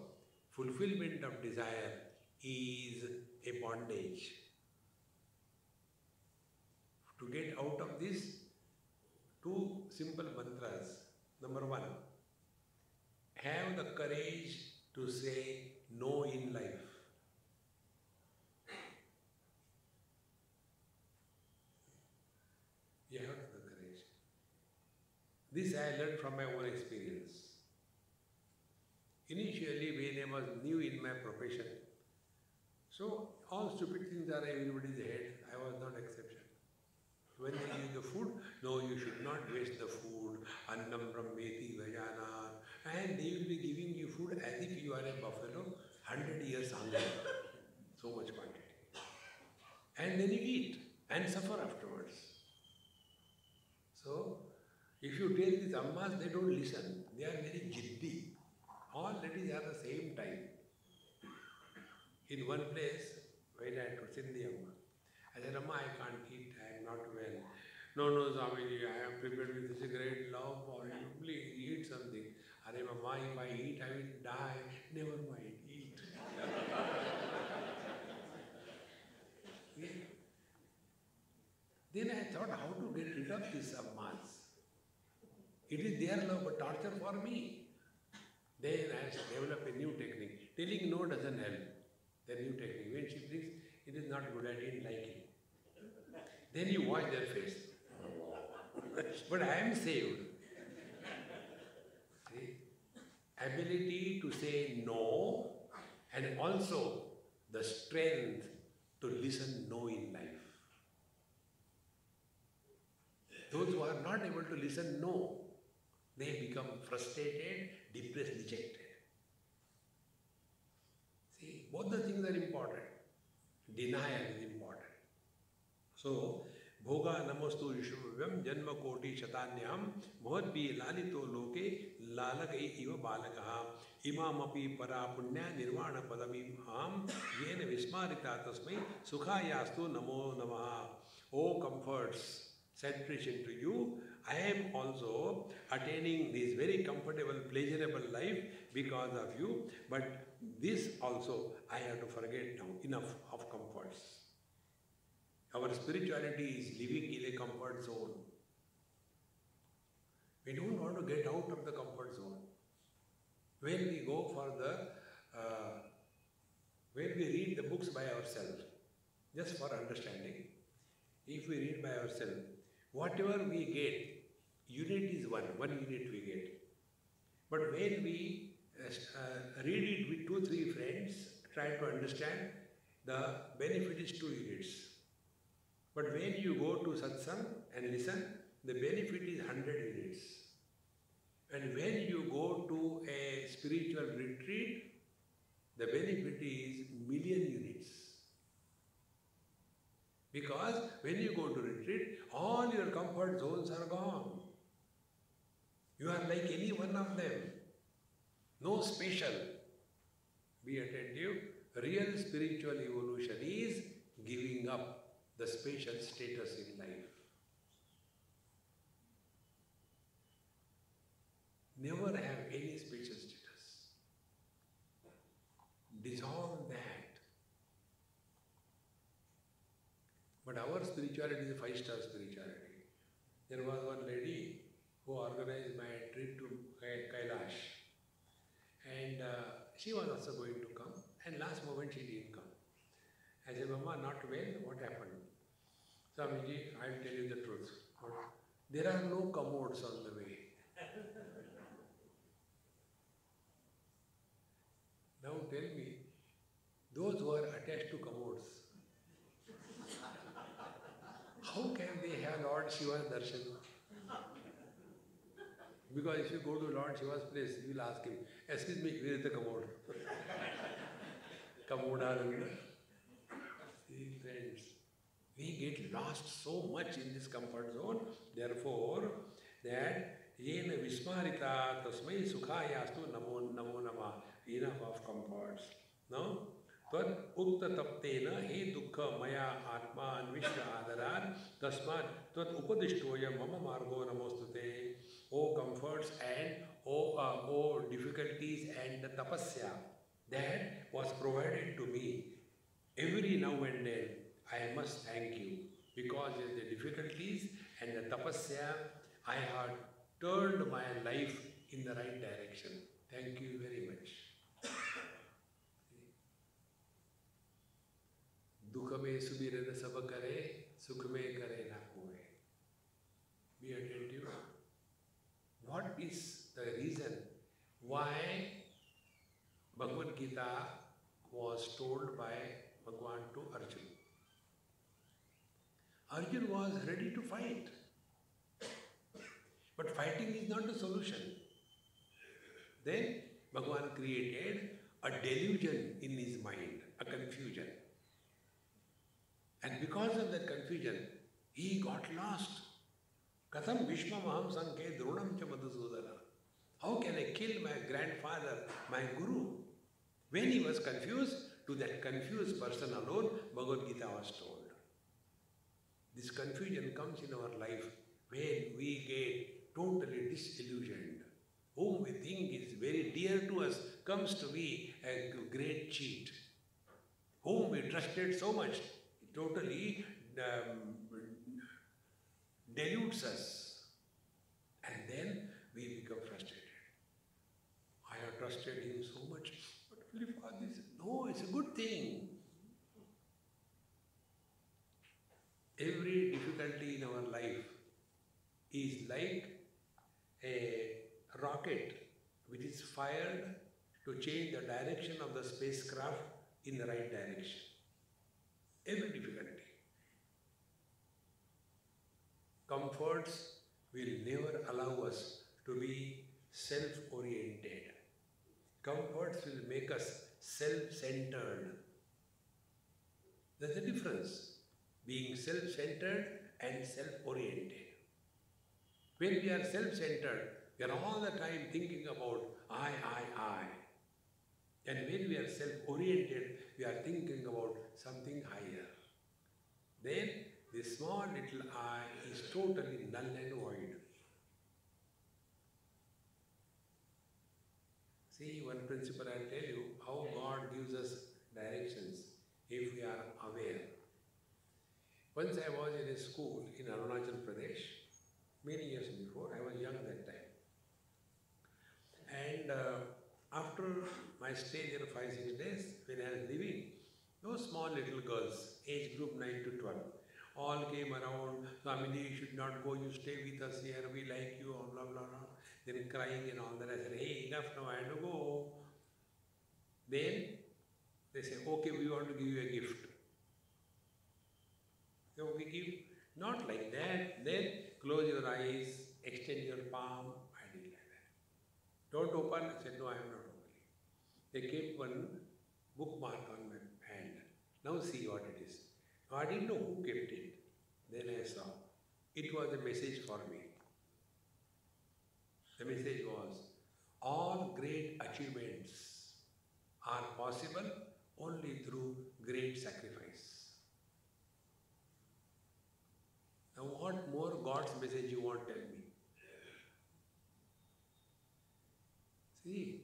A: fulfillment of desire is a bondage. To get out of this, two simple mantras. Number one, have the courage to say no in life. You have the courage. This I learned from my own experience. Initially, when I was new in my profession, so all stupid things are everybody's head. I was not exception. When they give the food, no, you should not waste the food. Annam brahmeti vajana. And they will be giving you food as if you are a buffalo, 100 years hungry. So much quantity. And then you eat and suffer afterwards. So, if you tell these ammas, they don't listen. They are very jiddi. All ladies are the same type. In one place, when I had to send the amma, I said, Amma, I can't eat, I am not well. No, Swamiji, I am prepared with such a great love for you. Please eat something. Are Amma, if I eat, I will die. Never mind, eat. Then I thought how to get rid of these ammas. It is their love, but torture for me. Then I developed a new technique. Telling no doesn't help. The new technique. When she thinks it is not good, I didn't like it. Then you watch their face. But I am saved. See? Ability to say no and also the strength to listen no in life. Those who are not able to listen no, they become frustrated, depressed, dejected. See, both the things are important. Denial is important. So, Bhoga namastu yishvavyam janma koti shatanyam bhavatpi lalito loke lalakai iva balakaha imamapi parapunya nirvana padamimham yena vismarita tasmai sukhayastu namo namaha. O comforts, satisfaction to you, I am also attaining this very comfortable, pleasurable life because of you, but this also I have to forget now. Enough of comforts. Our spirituality is living in a comfort zone. We don't want to get out of the comfort zone. When we go for when we read the books by ourselves, just for understanding, if we read by ourselves, whatever we get, unit is one unit we get. But when we read it with 2-3 friends, try to understand, the benefit is 2 units. But when you go to satsang and listen, the benefit is 100 units. And when you go to a spiritual retreat, the benefit is million units. Because when you go to retreat, all your comfort zones are gone. You are like any one of them. No special. Be attentive. Real spiritual evolution is giving up the special status in life. Never have any special status. Dissolve that. But our spirituality is a 5-star spirituality. There was one lady who organized my trip to Kailash. And she was also going to come. And last moment she didn't come. I said, Mama, not well, what happened? Swamiji, I will tell you the truth. There are no commodes on the way. Now tell me, those who are attached to commodes, how can they have Lord Shiva's darshan? Because if you go to Lord Shiva's place, you will ask him, excuse me, where is the commode? Commode. See, friends, we get lost so much in this comfort zone. Therefore, that yena vismarita tasmai sukhayastu namo nama. Enough of comforts. No? Tvad ukta taptena he dukkha maya atma anvishya adaran tasmat tvad upadishtoya mama margo namostute. O comforts and O difficulties and the tapasya that was provided to me. Every now and then I must thank you because of the difficulties and the tapasya I have turned my life in the right direction. Thank you very much. दुख में सुमिरन सब करे, सुख में करे ना कोई. Be attentive. What is the reason why Bhagavad Gita was told by Bhagavan to Arjuna? Arjuna was ready to fight. But fighting is not the solution. Then Bhagavan created a delusion in his mind, a confusion. And because of that confusion, he got lost. Katham Bhishma Maham Sankhe Dronam Cha Madhusudana. How can I kill my grandfather, my guru? When he was confused, to that confused person alone, Bhagavad Gita was told. This confusion comes in our life when we get totally disillusioned. Whom we think is very dear to us comes to be a great cheat. Whom we trusted so much, totally deludes us. And then we become frustrated. I have trusted him so much, but only for this. No, it's a good thing. Every difficulty in our life is like a rocket which is fired to change the direction of the spacecraft in the right direction. Every difficulty. Comforts will never allow us to be self-oriented. Comforts will make us self-centered. There's a difference. Being self-centered and self-oriented. When we are self-centered, we are all the time thinking about I. And when we are self-oriented, we are thinking about something higher. Then the small little I is totally null and void. See, one principle I'll tell you, how God gives us directions if we are aware. Once I was in a school in Arunachal Pradesh, many years before, I was young that time. And after my stay there 5-6 days, when I was leaving, those small little girls, age group 9 to 12, all came around, Swami, you should not go, you stay with us here, we like you, blah, blah, blah. Then crying and all that. I said, hey, enough now, I have to go. Then they say, okay, we want to give you a gift. So we give, not like that. Then close your eyes, extend your palm. I did like that. Don't open. I said, no, I am not opening. They kept one bookmark on my hand. Now see what it is. Now I didn't know who kept it. Then I saw. It was a message for me. The message was, all great achievements are possible only through great sacrifice. Now what more God's message you want to tell me? See,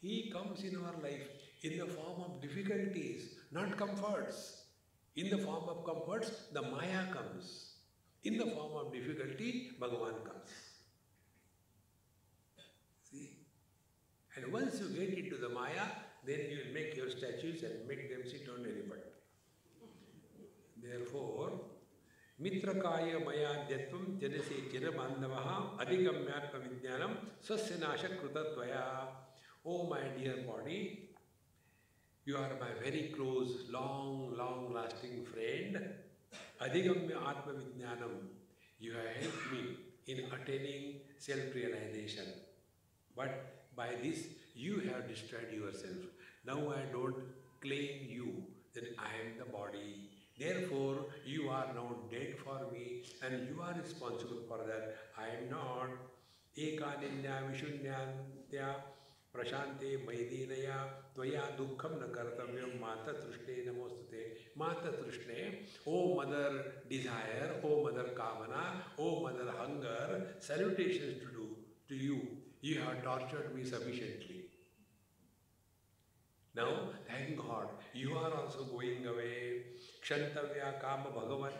A: He comes in our life in the form of difficulties, not comforts. In the form of comforts, the Maya comes. In the form of difficulty, Bhagavan comes. See? And once you get into the Maya, then you will make your statues and make them sit on elephant. Therefore, Mitrakaya Maya Dhyatvam Janase Chirabandavaha Adhigamyatma Vijnanam Swasya Nasha Krutatvaya. Oh my dear body, you are my very close, long lasting friend. Adhigamya Atma Vijnanam. You have helped me in attaining self-realization. But by this, you have destroyed yourself. Now I don't claim you, then I am the body. Therefore, you are now dead for me and you are responsible for that. I am not. Ekaninya vishunyantya prashante maidinaya tvaya dukkham na kartavyam mata trishne namostute. Mata trishne, O mother desire, O mother kamana, O mother hunger, salutations to you. You have tortured me sufficiently. Now, thank God, you are also going away. Kshantavya Kama Bhagavan,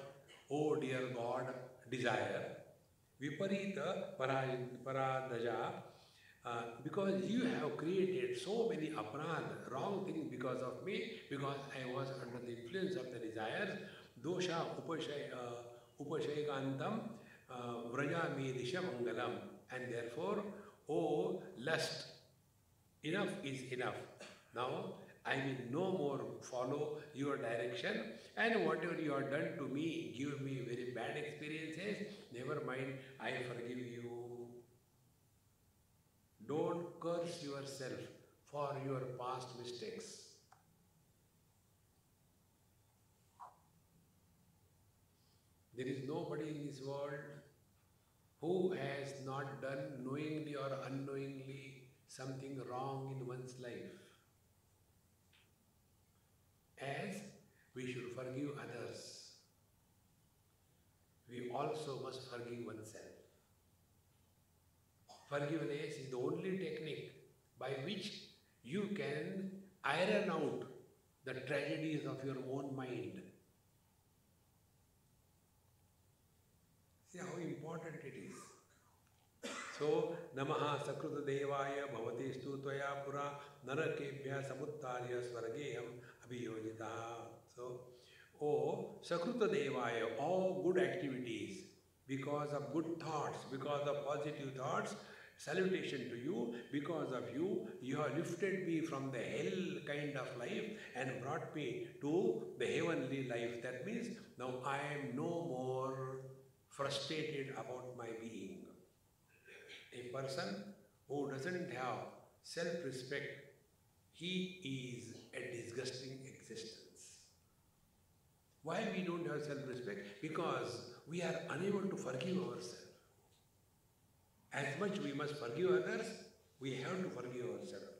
A: oh dear God, desire, viparita paradaja, because you have created so many aparad, wrong things because of me, because I was under the influence of the desires, dosha upashayakantam vrajami disha mangalam, and therefore, oh lust, enough is enough. Now I will no more follow your direction, and whatever you have done to me, give me very bad experiences, never mind, I forgive you. Don't curse yourself for your past mistakes. There is nobody in this world who has not done knowingly or unknowingly something wrong in one's life. As we should forgive others, we also must forgive oneself. Forgiveness is the only technique by which you can iron out the tragedies of your own mind. See how important it is. So, Namaha Sakruta Devaya Bhavati Stu Tvaya Pura Narakebhya Samuttarya Swargeham Abhiyojita. So, oh Sakruta Devaya, all good activities, because of good thoughts, because of positive thoughts, salutation to you. Because of you, you have lifted me from the hell kind of life and brought me to the heavenly life. That means now I am no more frustrated about my being. A person who doesn't have self-respect, he is a disgusting existence. Why we don't have self-respect? Because we are unable to forgive ourselves. As much we must forgive others, we have to forgive ourselves.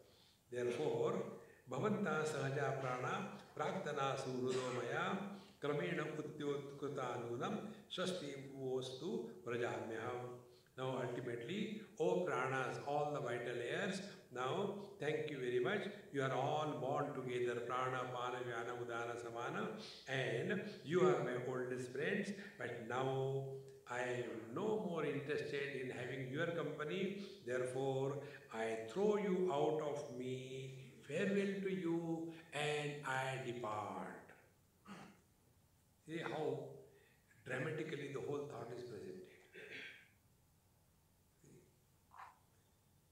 A: Therefore, bhavanta sahaja prana praktana suhrudomaya kramena utyotkutanunam swasti vostu prajamyaham. Now ultimately, O pranas, all the vital airs, now thank you very much. You are all born together, prana, pana, vyana, udana, samana, and you are my oldest friends, but now I am no more interested in having your company. Therefore, I throw you out of me, farewell to you, and I depart. See how dramatically the whole thought is presented.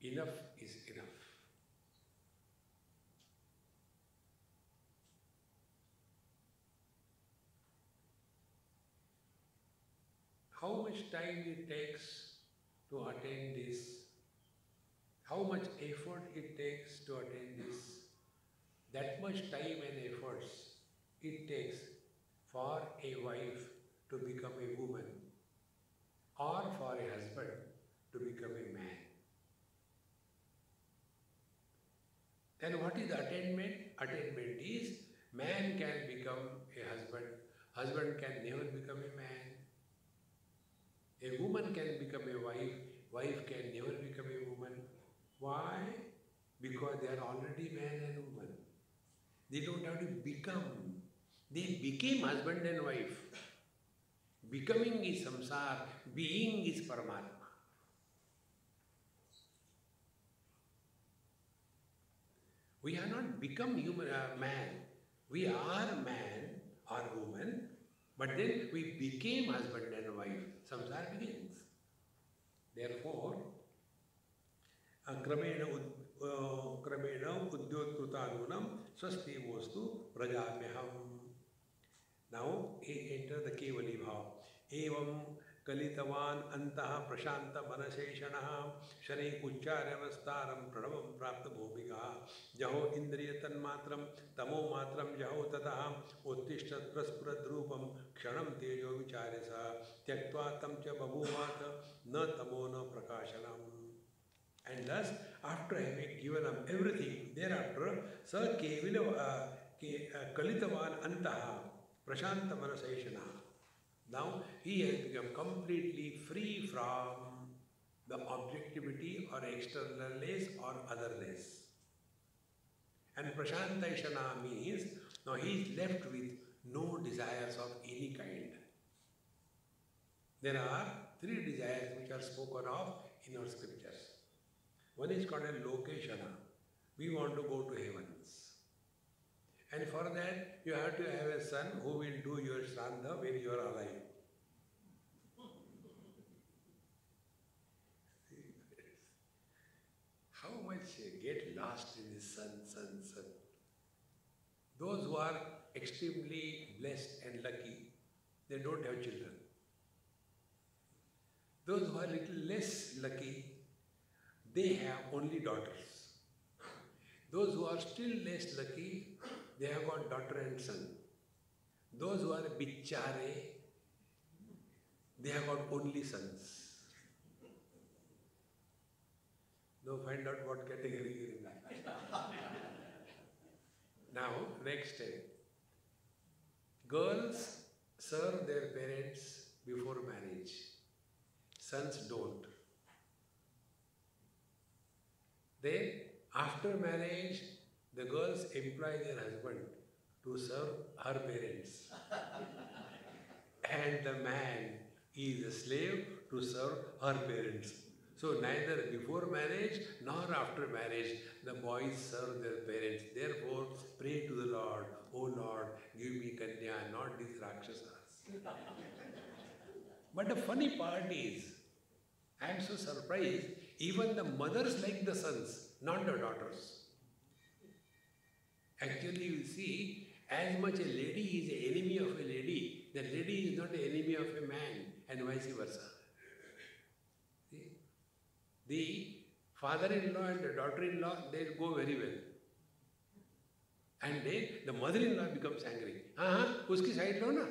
A: Enough is enough. How much time it takes to attain this? How much effort it takes to attain this? That much time and efforts it takes for a wife to become a woman, or for a husband to become a man. Then what is attainment? Attainment is man can become a husband, husband can never become a man. A woman can become a wife, wife can never become a woman. Why? Because they are already man and woman. They don't have to become. They became husband and wife. Becoming is samsara, being is Paramatma. We have not become human, man. We are man or woman, but then we became husband and wife. Samsara begins. Therefore, kramena udyotkutanunam swasti vostu prajamyaham. Now enter the Kevali Bhav. Evam kalitavan antaha prashanta manaseshanaha shani uchcharyavastaram pranavam prapta bhumika jaho indriyatan matram tamo matram jaho tataha uttishtat praspradrupam kshanam tejo vicharesa tyaktva tam cha babhuvat na tamo na prakashanam. And thus, after having given up everything, thereafter, sa kalitavan antaha prashanta manaseshana. Now he has become completely free from the objectivity or externalness or otherness. And prashantaishana means now he is left with no desires of any kind. There are three desires which are spoken of in our scriptures. One is called a lokeshana. We want to go to heavens. And for that, you have to have a son who will do your shraddha when you are alive. How much get lost in this son. Those who are extremely blessed and lucky, they don't have children. Those who are little less lucky, they have only daughters. Those who are still less lucky, they have got daughter and son. Those who are bichare, they have got only sons. Now find out what category you are in that. Now, next step. Girls serve their parents before marriage. Sons don't. Then, after marriage, the girls employ their husband to serve her parents. And the man is a slave to serve her parents. So neither before marriage nor after marriage the boys serve their parents. Therefore, pray to the Lord, "O Lord, give me kanya, not these rakshasas." But the funny part is, I am so surprised, even the mothers like the sons, not the daughters. Actually, you see, as much a lady is an enemy of a lady, the lady is not an enemy of a man, and vice versa. See? The father-in-law and the daughter-in-law, they go very well. And then the mother-in-law becomes angry. Uski side lo na.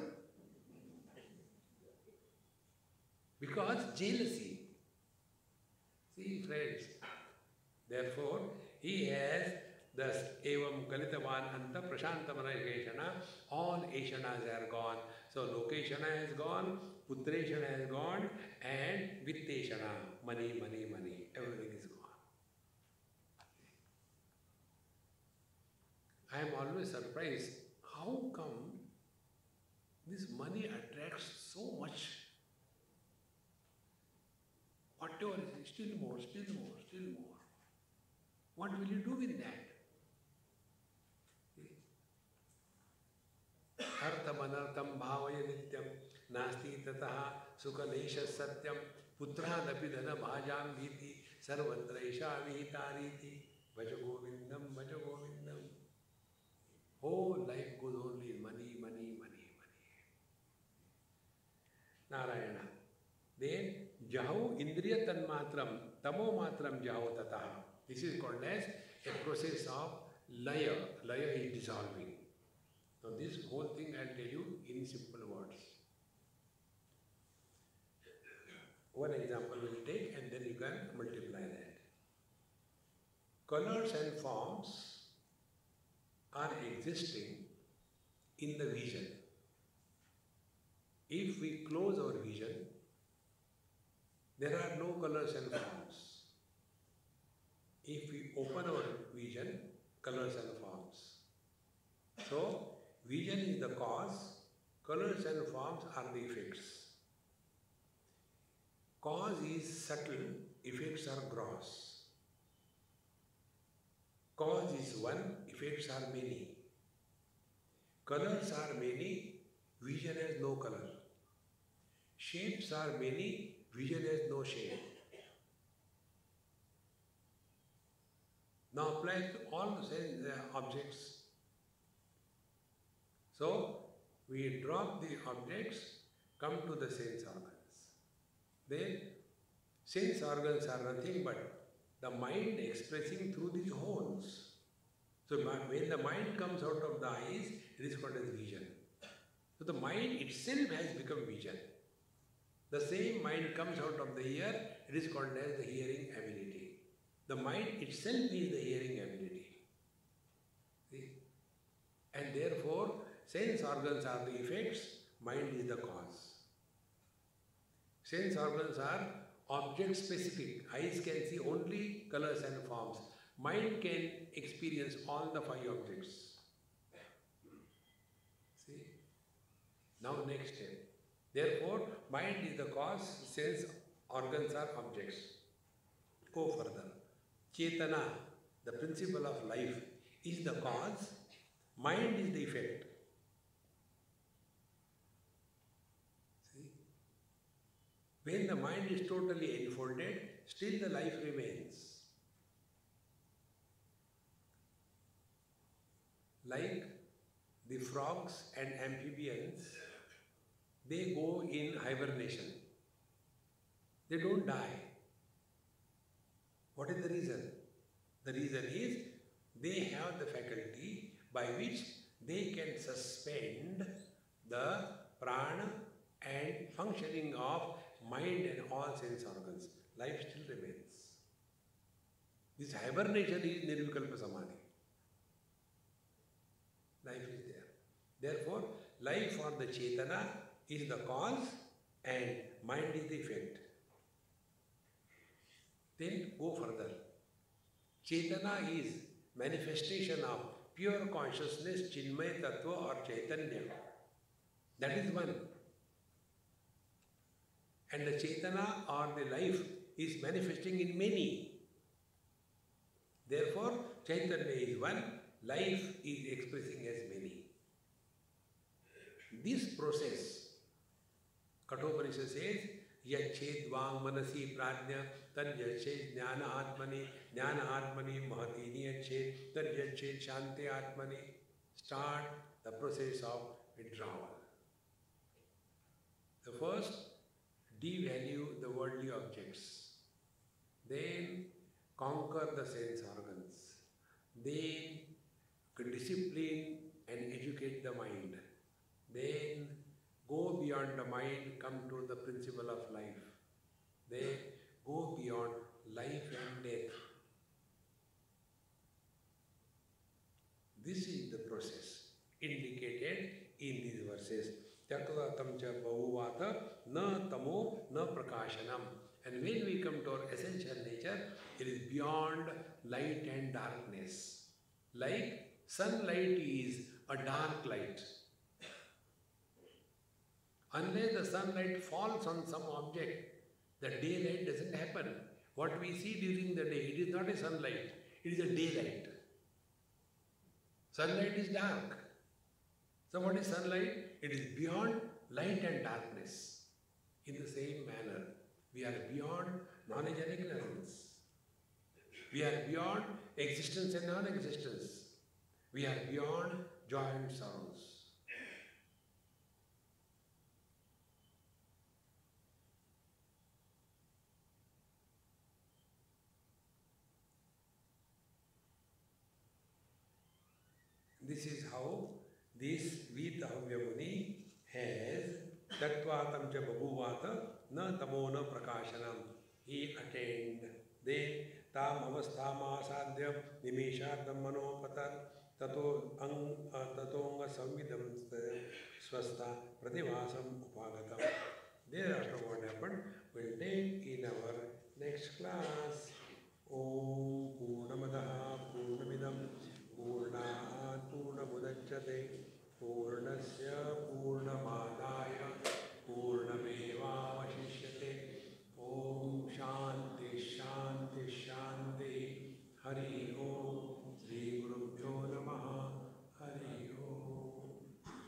A: Because jealousy. See, friends, therefore, he has thus evam kalitavan anta prashantamana ekeshana. All eshanas are gone. So lokeshana has gone, putreshana has gone, and vitteshana, money, everything is gone. I am always surprised, how come this money attracts so much? Whatever is still more. What will you do with that? Artham anartham bhavaya nityam nasti tataha sukha nesha satyam putradapi dhana bhajam bhiti sarvatra isha vihitariti bhaja govindam. Whole life goes only in money. Narayana. Then jahu indriya tanmatram tamo matram jahu tataha. This is called as a process of laya. Laya is dissolving. Now this whole thing I will tell you in simple words. One example we will take and then you can multiply that. Colors and forms are existing in the vision. If we close our vision, there are no colors and forms. If we open our vision, colors and forms. So, vision is the cause, colors and forms are the effects. Cause is subtle, effects are gross. Cause is one, effects are many. Colors are many, vision has no color. Shapes are many, vision has no shape. Now apply to all the objects. So, we drop the objects, come to the sense organs. Then, sense organs are nothing but the mind expressing through these holes. So, when the mind comes out of the eyes, it is called as vision. So, the mind itself has become vision. The same mind comes out of the ear, it is called as the hearing ability. The mind itself is the hearing ability. See? And therefore, sense organs are the effects, mind is the cause. Sense organs are object specific. Eyes can see only colors and forms. Mind can experience all the 5 objects. See? Now next step. Therefore, mind is the cause, sense organs are objects. Go further. Chetana, the principle of life, is the cause, mind is the effect. See? When the mind is totally enfolded, still the life remains. Like the frogs and amphibians, they go in hibernation. They don't die. What is the reason? The reason is they have the faculty by which they can suspend the prana and functioning of mind and all sense organs. Life still remains. This hibernation is nirvikalpa samadhi. Life is there. Therefore, life or the chetana is the cause and mind is the effect. Then go further. Chetana is manifestation of pure consciousness, chinmay tattva or chaitanya. That is one. And the chetana or the life is manifesting in many. Therefore, chaitanya is one, life is expressing as many. This process, Kathopanishad says, Yached Vang Manasi Prajna, Tad Yached Jnana Atmani Mahati Niyached, Tad Yached Shanti Atmani. Start the process of withdrawal. The first, devalue the worldly objects. Then conquer the sense organs. Then discipline and educate the mind. Then go beyond the mind, come to the principle of life. Then go beyond life and death. This is the process indicated in these verses. Tyakva tamcha bahuvata na tamo na prakashanam. And when we come to our essential nature, it is beyond light and darkness. Like sunlight is a dark light. Unless the sunlight falls on some object, the daylight doesn't happen. What we see during the day, it is not a sunlight, it is a daylight. Sunlight is dark. So what is sunlight? It is beyond light and darkness. In the same manner, we are beyond knowledge and ignorance. We are beyond existence and non-existence. We are beyond joy and sorrows. This is how this Veetahavya Muni has Tattvatam cha babhuvata na tamo na prakashanam. He attained. Then tam avasthama asadhyam nimeshardam manopatar tatonga samvidam swastha prativasam upagatam. Thereafter what happened, we'll take in our next class. Om Purnamadaha Purnamidam